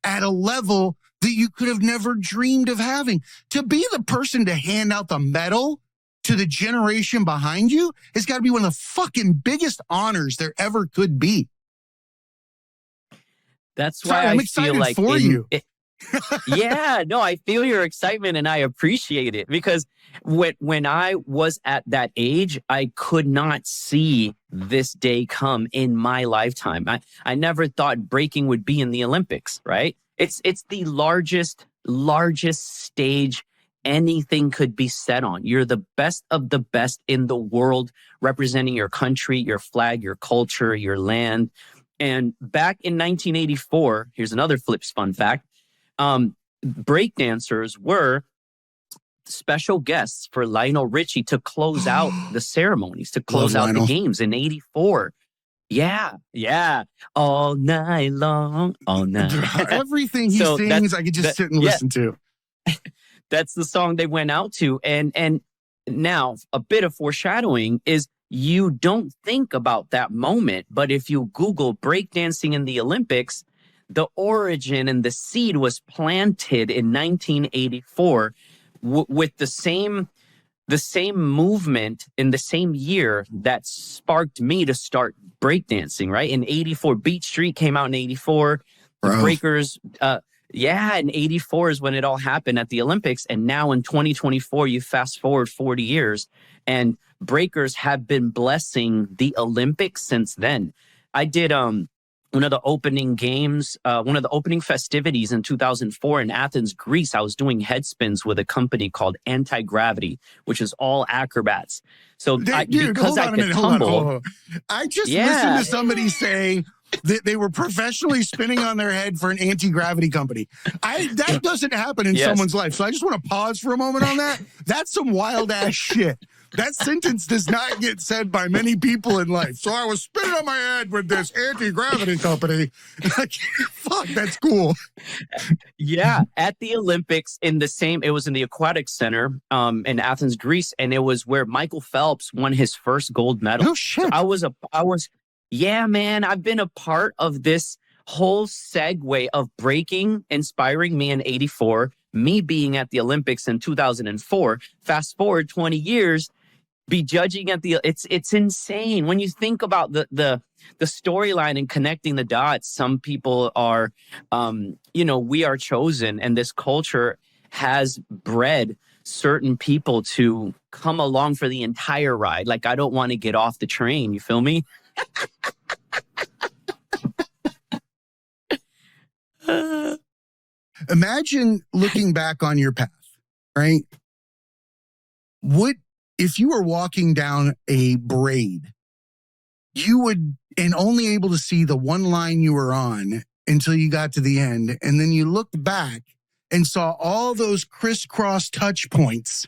Speaker 1: at a level that you could have never dreamed of having. To be the person to hand out the medal to the generation behind you has got to be one of the fucking biggest honors there ever could be.
Speaker 2: That's why I'm excited feel like
Speaker 1: for you.
Speaker 2: Yeah, no, I feel your excitement and I appreciate it because when I was at that age, I could not see this day come in my lifetime. I never thought breaking would be in the Olympics, right? It's the largest stage anything could be set on. You're the best of the best in the world, representing your country, your flag, your culture, your land. And back in 1984, here's another Flipz fun fact. Breakdancers were special guests for Lionel Richie to close out the ceremonies, to close out the games in 84. Yeah. All night long, all night.
Speaker 1: Everything he sings, I could just sit and listen to.
Speaker 2: That's the song they went out to. And now a bit of foreshadowing is you don't think about that moment, but if you Google breakdancing in the Olympics, the origin and the seed was planted in 1984 with the same movement in the same year that sparked me to start breakdancing, right? In 84, Beat Street came out in 84. The Breakers, in 84 is when it all happened at the Olympics. And now in 2024, you fast forward 40 years and Breakers have been blessing the Olympics since then. I did one of the opening games, one of the opening festivities in 2004 in Athens, Greece. I was doing head spins with a company called Anti-Gravity, which is all acrobats. So because I could tumble.
Speaker 1: I just listened to somebody say that they were professionally spinning on their head for an anti-gravity company. That doesn't happen in someone's life. So I just want to pause for a moment on that. That's some wild ass shit. That sentence does not get said by many people in life. So I was spinning on my head with this anti-gravity company. Fuck, that's cool.
Speaker 2: Yeah, at the Olympics it was in the Aquatic Center in Athens, Greece, and it was where Michael Phelps won his first gold medal.
Speaker 1: Oh shit.
Speaker 2: So yeah, man, I've been a part of this whole segue of breaking, inspiring me in 84, me being at the Olympics in 2004. Fast forward 20 years, be judging at it's insane. When you think about the storyline and connecting the dots, some people are, we are chosen, and this culture has bred certain people to come along for the entire ride. Like, I don't want to get off the train. You feel me?
Speaker 1: Imagine looking back on your path, right? If you were walking down a braid, you would, and only able to see the one line you were on until you got to the end. And then you looked back and saw all those crisscross touch points.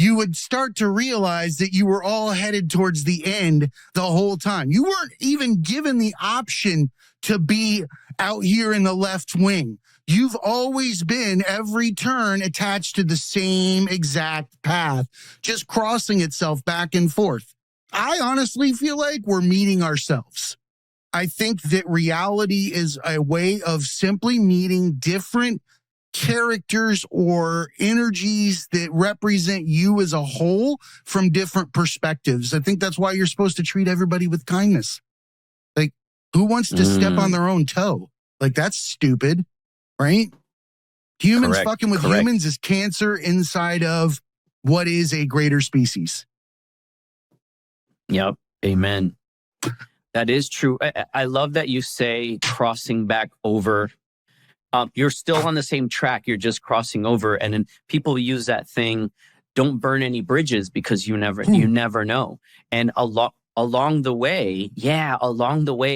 Speaker 1: you would start to realize that you were all headed towards the end the whole time. You weren't even given the option to be out here in the left wing. You've always been every turn attached to the same exact path, just crossing itself back and forth. I honestly feel like we're meeting ourselves. I think that reality is a way of simply meeting different characters or energies that represent you as a whole from different perspectives. I think that's why you're supposed to treat everybody with kindness. Like, who wants to step on their own toe? Like, that's stupid, right? Humans fucking with humans is cancer inside of what is a greater species.
Speaker 2: Yep. Amen. That is true. I love that you say crossing back over. You're still on the same track. You're just crossing over. And then people use that thing, don't burn any bridges, because you never know. And along the way,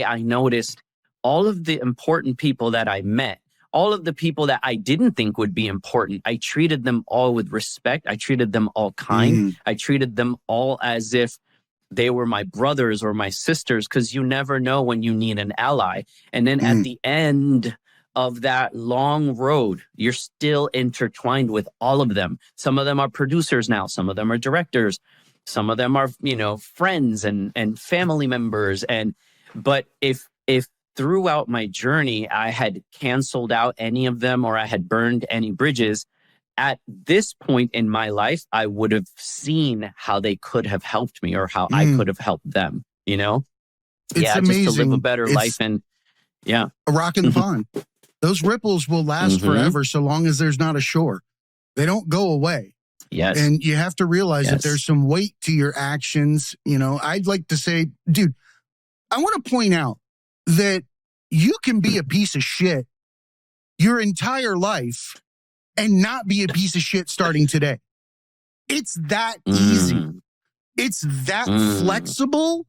Speaker 2: I noticed all of the important people that I met, all of the people that I didn't think would be important. I treated them all with respect. I treated them all kind. I treated them all as if they were my brothers or my sisters, because you never know when you need an ally. And then at the end of that long road, you're still intertwined with all of them. Some of them are producers now. Some of them are directors. Some of them are, friends and family members. But if throughout my journey, I had canceled out any of them or I had burned any bridges, at this point in my life, I would have seen how they could have helped me or how I could have helped them,
Speaker 1: It's
Speaker 2: amazing. Just to live a better life. And a
Speaker 1: rock in the pond. Those ripples will last forever so long as there's not a shore. They don't go away.
Speaker 2: Yes.
Speaker 1: And you have to realize that there's some weight to your actions. I'd like to say, dude, I want to point out that you can be a piece of shit your entire life and not be a piece of shit starting today. It's that easy. It's that flexible.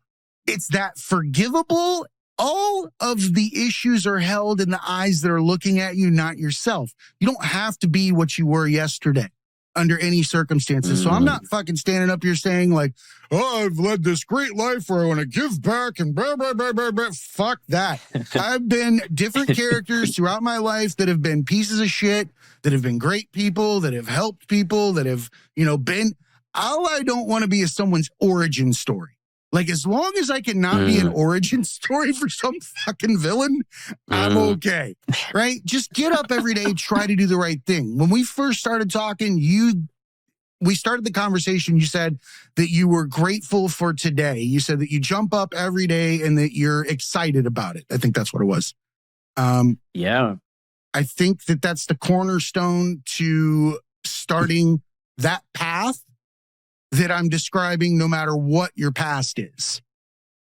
Speaker 1: It's that forgivable. All of the issues are held in the eyes that are looking at you, not yourself. You don't have to be what you were yesterday under any circumstances. So I'm not fucking standing up here saying like, oh, I've led this great life where I want to give back and blah, blah, blah, blah, blah. Fuck that. I've been different characters throughout my life that have been pieces of shit, that have been great people, that have helped people, that have, been. All I don't want to be is someone's origin story. Like, as long as I can not be an origin story for some fucking villain, I'm okay, right? Just get up every day, try to do the right thing. When we first started talking, we started the conversation, you said that you were grateful for today. You said that you jump up every day and that you're excited about it. I think that's what it was.
Speaker 2: Yeah.
Speaker 1: I think that that's the cornerstone to starting that path that I'm describing, no matter what your past is.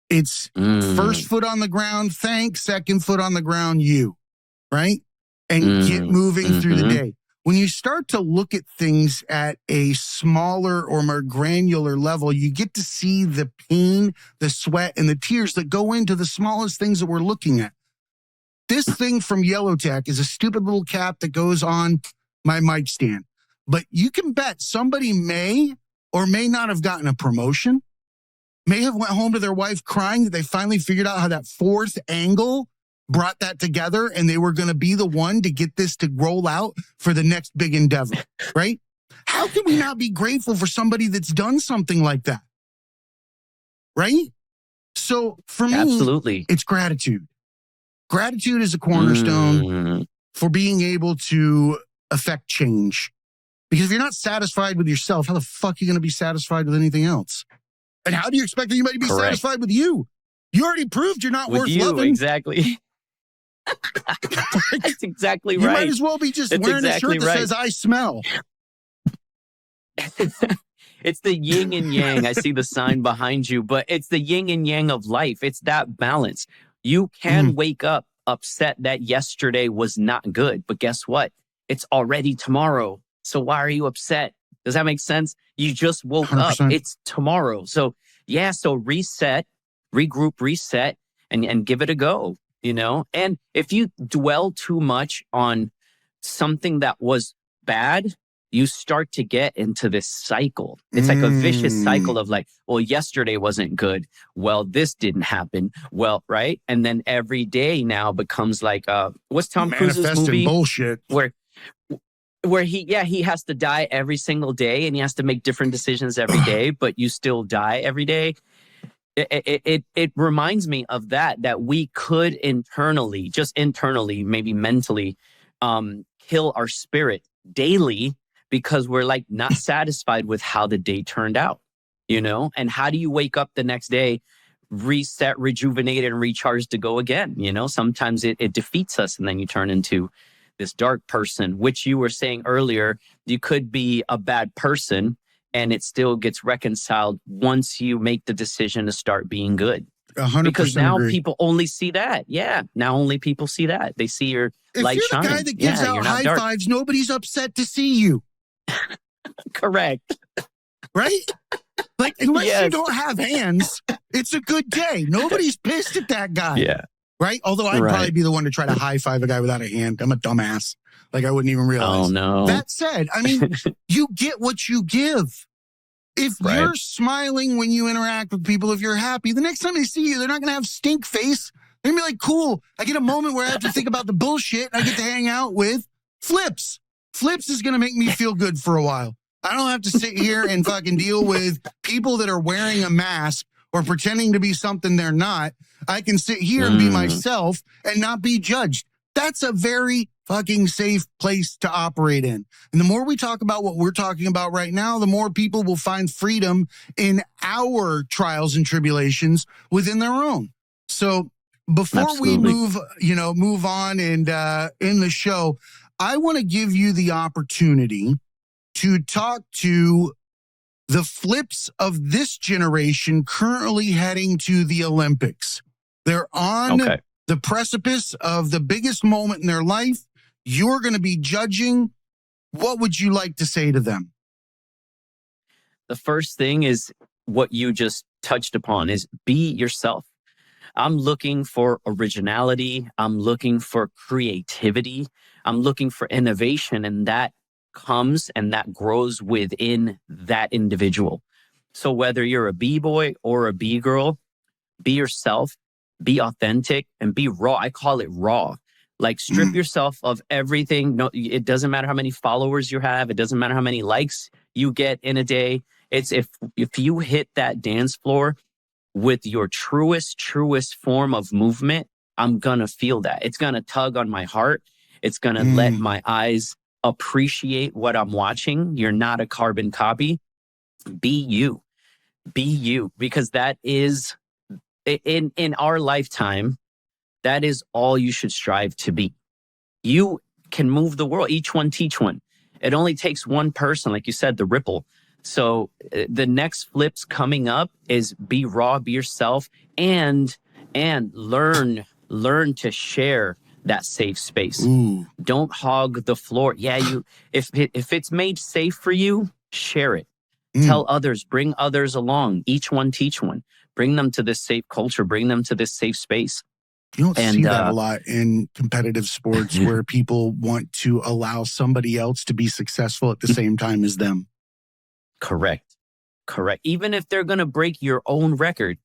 Speaker 1: It's first foot on the ground, thanks, second foot on the ground, you, right? And get moving through the day. When you start to look at things at a smaller or more granular level, you get to see the pain, the sweat, and the tears that go into the smallest things that we're looking at. This thing from Yellow Tech is a stupid little cap that goes on my mic stand. But you can bet somebody may or may not have gotten a promotion, may have went home to their wife crying that they finally figured out how that fourth angle brought that together and they were going to be the one to get this to roll out for the next big endeavor, right? How can we not be grateful for somebody that's done something like that? Right? So for me,
Speaker 2: absolutely,
Speaker 1: it's gratitude. Gratitude is a cornerstone for being able to affect change. Because if you're not satisfied with yourself, how the fuck are you going to be satisfied with anything else? And how do you expect anybody to be satisfied with you? You already proved you're not worth loving.
Speaker 2: Exactly. That's exactly right.
Speaker 1: You might as well be just wearing a shirt that says, I smell.
Speaker 2: It's the yin and yang. I see the sign behind you, but it's the yin and yang of life. It's that balance. You can wake up upset that yesterday was not good, but guess what? It's already tomorrow. So why are you upset? Does that make sense? You just woke 100%. Up. It's tomorrow. So so reset, regroup, reset, and give it a go, And if you dwell too much on something that was bad, you start to get into this cycle. It's like a vicious cycle of like, well, yesterday wasn't good. Well, this didn't happen. Well, right. And then every day now becomes like, what's Tom Cruise's movie?
Speaker 1: Bullshit.
Speaker 2: Where he has to die every single day and he has to make different decisions every day, but you still die every day. It reminds me of that we could internally, maybe mentally, kill our spirit daily because we're like not satisfied with how the day turned out, and how do you wake up the next day, reset, rejuvenated, and recharged to go again? Sometimes it defeats us and then you turn into this dark person, which you were saying earlier, you could be a bad person and it still gets reconciled once you make the decision to start being good.
Speaker 1: 100%
Speaker 2: because now
Speaker 1: agree.
Speaker 2: people only see that. Yeah. Now only people see that. They see your light
Speaker 1: if you're
Speaker 2: shining.
Speaker 1: the guy that gives out high fives, nobody's upset to see you.
Speaker 2: Correct.
Speaker 1: Right? Like, unless you don't have hands, it's a good day. Nobody's pissed at that guy.
Speaker 2: Yeah.
Speaker 1: Right? Although I'd probably be the one to try to high five a guy without a hand. I'm a dumbass. Like, I wouldn't even realize.
Speaker 2: Oh, no.
Speaker 1: That said, I mean, you get what you give. If you're smiling when you interact with people, if you're happy, the next time they see you, they're not going to have stink face. They're going to be like, cool. I get a moment where I have to think about the bullshit. And I get to hang out with Flipz. Flipz is going to make me feel good for a while. I don't have to sit here and fucking deal with people that are wearing a mask or pretending to be something they're not. I can sit here and be myself and not be judged. That's a very fucking safe place to operate in. And the more we talk about what we're talking about right now, the more people will find freedom in our trials and tribulations within their own. So before we move on and in the show, I want to give you the opportunity to talk to the Flipz of this generation currently heading to the Olympics. They're on the precipice of the biggest moment in their life. You're going to be judging. What would you like to say to them?
Speaker 2: The first thing is what you just touched upon is be yourself. I'm looking for originality. I'm looking for creativity. I'm looking for innovation, and that comes and that grows within that individual. So whether you're a B-boy or a B-girl, be yourself, be authentic, and be raw. I call it raw. Like, strip yourself of everything. No, it doesn't matter how many followers you have. It doesn't matter how many likes you get in a day. It's if you hit that dance floor with your truest form of movement, I'm gonna feel that. It's gonna tug on my heart. It's gonna let my eyes appreciate what I'm watching. You're not a carbon copy. Be you. Be you. Because that is, in our lifetime, that is all you should strive to be. You can move the world. Each one teach one. It only takes one person, like you said, the ripple. So the next Flipz coming up is be raw, be yourself, and learn to share that safe space. Don't hog the floor. Yeah, if it's made safe for you, share it. Tell others, bring others along. Each one teach one. Bring them to this safe culture. Bring them to this safe space.
Speaker 1: You don't see that a lot in competitive sports where people want to allow somebody else to be successful at the same time as them.
Speaker 2: Correct. Even if they're going to break your own record,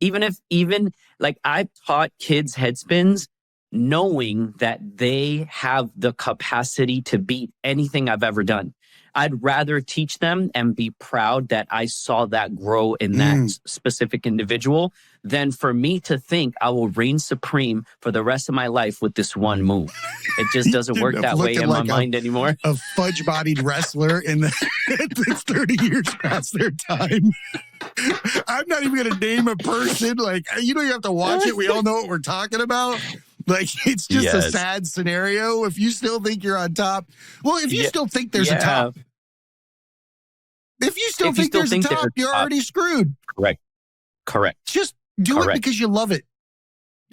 Speaker 2: even like I've taught kids head spins knowing that they have the capacity to beat anything I've ever done. I'd rather teach them and be proud that I saw that grow in that specific individual than for me to think I will reign supreme for the rest of my life with this one move. It just doesn't work that way in my mind anymore.
Speaker 1: A fudge-bodied wrestler that's 30 years past their time. I'm not even going to name a person. Like, you don't have to watch it. We all know what we're talking about. Like, it's just a sad scenario. If you still think you're on top, well, if you still think there's a top, if you still think there's a top, you're already screwed.
Speaker 2: Correct.
Speaker 1: Just do it because you love it.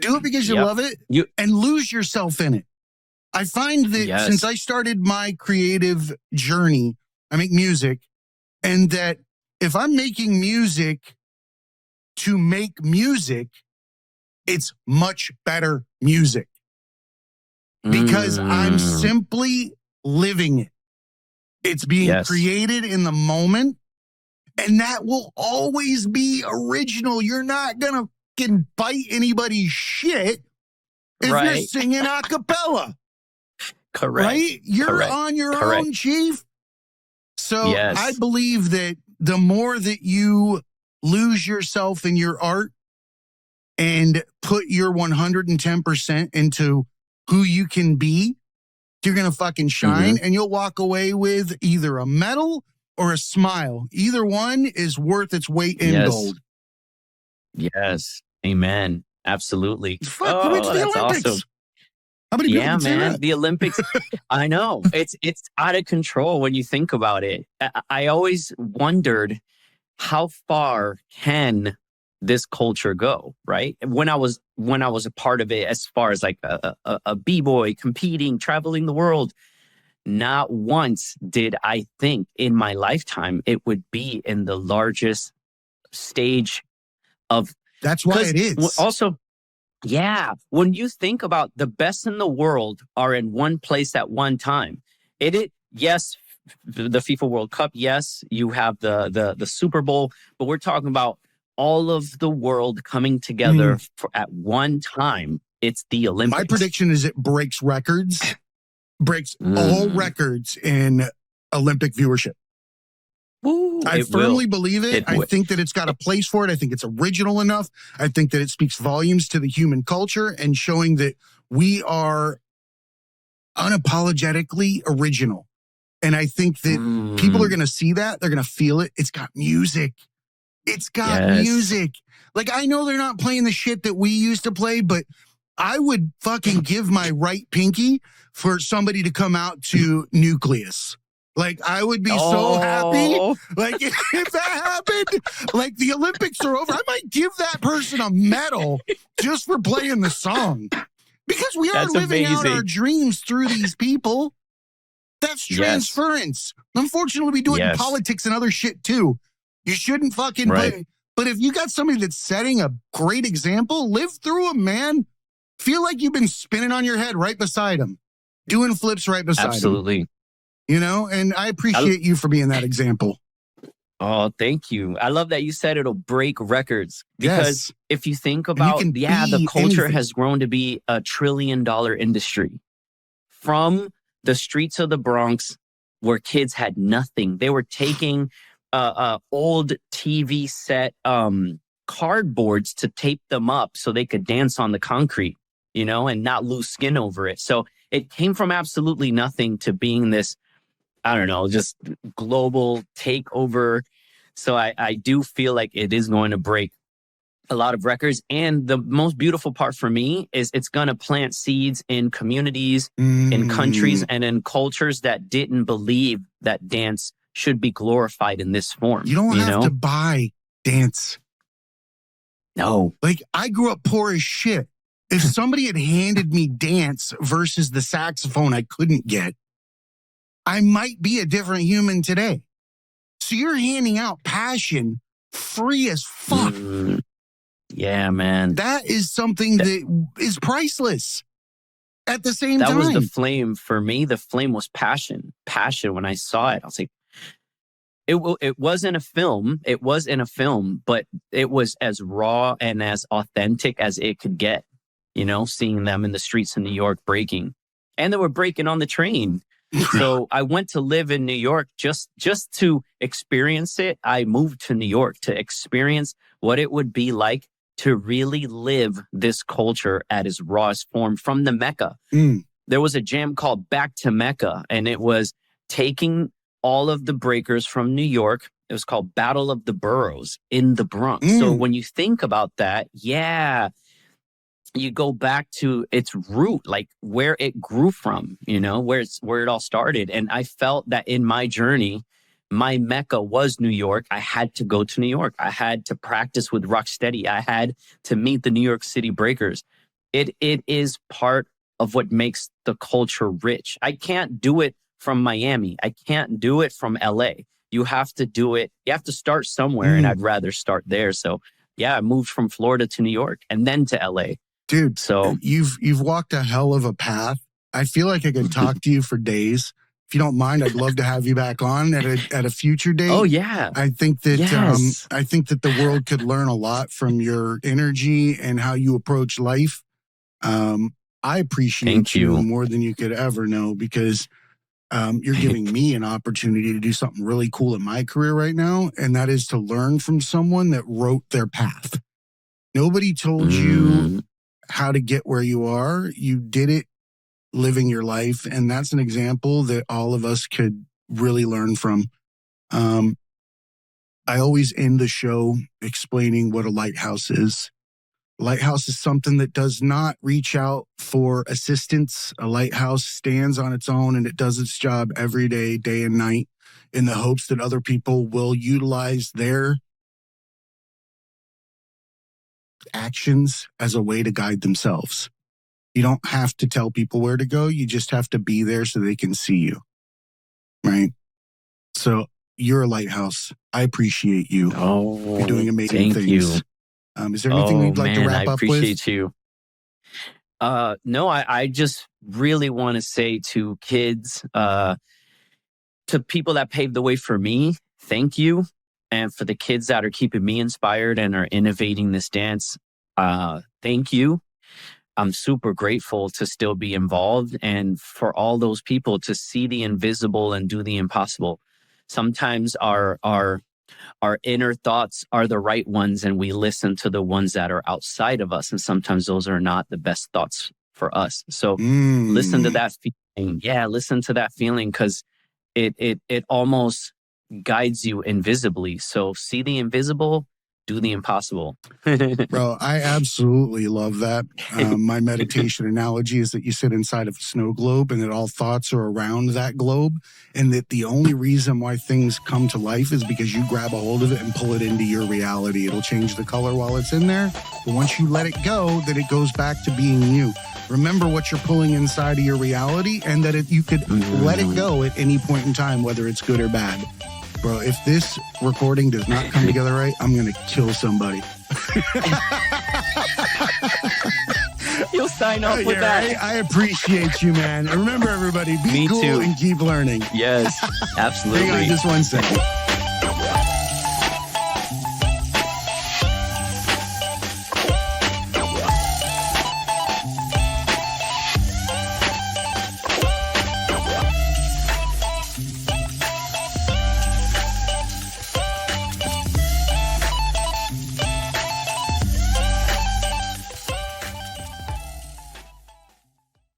Speaker 1: Do it because you love it and lose yourself in it. I find that since I started my creative journey, I make music, and that if I'm making music to make music, it's much better music because I'm simply living it. It's being
Speaker 2: Yes.
Speaker 1: created in the moment, and that will always be original. You're not going to bite anybody's shit if you're
Speaker 2: Right.
Speaker 1: singing a cappella.
Speaker 2: Correct.
Speaker 1: Right? You're
Speaker 2: Correct.
Speaker 1: on your
Speaker 2: Correct.
Speaker 1: own, Chief. So
Speaker 2: Yes.
Speaker 1: I believe that the more that you lose yourself in your art and put your 110% into who you can be, you're going to fucking shine, and you'll walk away with either a medal or a smile. Either one is worth its weight in
Speaker 2: Yes.
Speaker 1: gold.
Speaker 2: Yes. Amen. Absolutely.
Speaker 1: Fuck, we went to the
Speaker 2: that's
Speaker 1: Olympics.
Speaker 2: awesome.
Speaker 1: How many people
Speaker 2: Yeah,
Speaker 1: can say
Speaker 2: man.
Speaker 1: that?
Speaker 2: The Olympics. I know it's out of control when you think about it. I always wondered how far can this culture go, right? When I was a part of it, as far as like a b-boy competing, traveling the world, not once did I think in my lifetime it would be in the largest stage of.
Speaker 1: That's why it is.
Speaker 2: Also, yeah, when you think about the best in the world are in one place at one time, yes, the FIFA World Cup, yes, you have the Super Bowl, but we're talking about all of the world coming together at one time. It's the Olympics.
Speaker 1: My prediction is it breaks records, breaks all records in Olympic viewership.
Speaker 2: Ooh,
Speaker 1: I firmly believe it. I think that it's got a place for it. I think it's original enough. I think that it speaks volumes to the human culture and showing that we are unapologetically original. And I think that people are going to see that. They're going to feel it. It's got music. It's got music. Like, I know they're not playing the shit that we used to play, but I would fucking give my right pinky for somebody to come out to Nucleus. Like, I would be so happy. Like, if that happened, like, the Olympics are over, I might give that person a medal just for playing the song. Because we are living out our dreams through these people. That's transference. Unfortunately, we do it in politics and other shit, too. You shouldn't fucking play. But if you got somebody that's setting a great example, live through them, man. Feel like you've been spinning on your head right beside them. Doing flips right beside them.
Speaker 2: Absolutely.
Speaker 1: You know, and I appreciate you for being that example.
Speaker 2: Oh, thank you. I love that you said it'll break records. Because if you think about, the culture has grown to be a $1 trillion industry. From the streets of the Bronx, where kids had nothing. They were taking old TV set cardboards to tape them up so they could dance on the concrete, you know, and not lose skin over it. So it came from absolutely nothing to being this, I don't know, just global takeover. So I do feel like it is going to break a lot of records. And the most beautiful part for me is it's going to plant seeds in communities, in countries, and in cultures that didn't believe that dance should be glorified in this form.
Speaker 1: You don't have to buy dance.
Speaker 2: No.
Speaker 1: Like, I grew up poor as shit. If somebody had handed me dance versus the saxophone I couldn't get, I might be a different human today. So you're handing out passion free as fuck.
Speaker 2: Yeah, man.
Speaker 1: That is something that is priceless. At the same time.
Speaker 2: That was the flame for me. The flame was passion. Passion. When I saw it, I was like, it wasn't a film. It was in a film, but it was as raw and as authentic as it could get. You know, seeing them in the streets of New York breaking. And they were breaking on the train. So I went to live in New York just to experience it. I moved to New York to experience what it would be like to really live this culture at its rawest form from the Mecca. There was a jam called Back to Mecca, and it was taking all of the breakers from New York. It was called Battle of the Boroughs in the Bronx. So when you think about that, you go back to its root, like where it grew from, you know, where it all started. And I felt that in my journey, my Mecca was New York. I had to go to New York. I had to practice with Rocksteady. I had to meet the New York City Breakers. It is part of what makes the culture rich. I can't do it from Miami. I can't do it from LA. You have to do it. You have to start somewhere, and I'd rather start there. So yeah, I moved from Florida to New York and then to LA.
Speaker 1: Dude,
Speaker 2: so
Speaker 1: you've walked a hell of a path. I feel like I could talk to you for days. if you don't mind, I'd love to have you back on at a future date.
Speaker 2: Oh yeah.
Speaker 1: I think that
Speaker 2: Yes.
Speaker 1: I think that the world could learn a lot from your energy and how you approach life. I appreciate
Speaker 2: Thank you.
Speaker 1: more than you could ever know, because you're giving me an opportunity to do something really cool in my career right now, and that is to learn from someone that wrote their path. Nobody told you how to get where you are. You did it living your life, and that's an example that all of us could really learn from. I always end the show explaining what a lighthouse is. A lighthouse is something that does not reach out for assistance. A lighthouse stands on its own and it does its job every day, day and night, in the hopes that other people will utilize their actions as a way to guide themselves. You don't have to tell people where to go. You just have to be there so they can see you. Right? So you're a lighthouse. I appreciate you.
Speaker 2: Oh,
Speaker 1: you're doing amazing things.
Speaker 2: You.
Speaker 1: Is there anything you'd like to wrap up with?
Speaker 2: I appreciate you. No, I just really want to say to kids, to people that paved the way for me, thank you. And for the kids that are keeping me inspired and are innovating this dance, thank you. I'm super grateful to still be involved, and for all those people to see the invisible and do the impossible. Sometimes our inner thoughts are the right ones, and we listen to the ones that are outside of us. And sometimes those are not the best thoughts for us. So listen to that feeling. Yeah, listen to that feeling, because it almost guides you invisibly. So see the invisible, do the impossible.
Speaker 1: Bro, I absolutely love that. My meditation analogy is that you sit inside of a snow globe and that all thoughts are around that globe, and that the only reason why things come to life is because you grab a hold of it and pull it into your reality. It'll change the color while it's in there, but once you let it go, then it goes back to being you. Remember what you're pulling inside of your reality, and that you could let it go at any point in time, whether it's good or bad. Bro, if this recording does not come together right, I'm going to kill somebody.
Speaker 2: You'll sign off with that.
Speaker 1: Right? I appreciate you, man. And remember, everybody, be cool and keep learning.
Speaker 2: Yes, absolutely.
Speaker 1: Hang on just one second.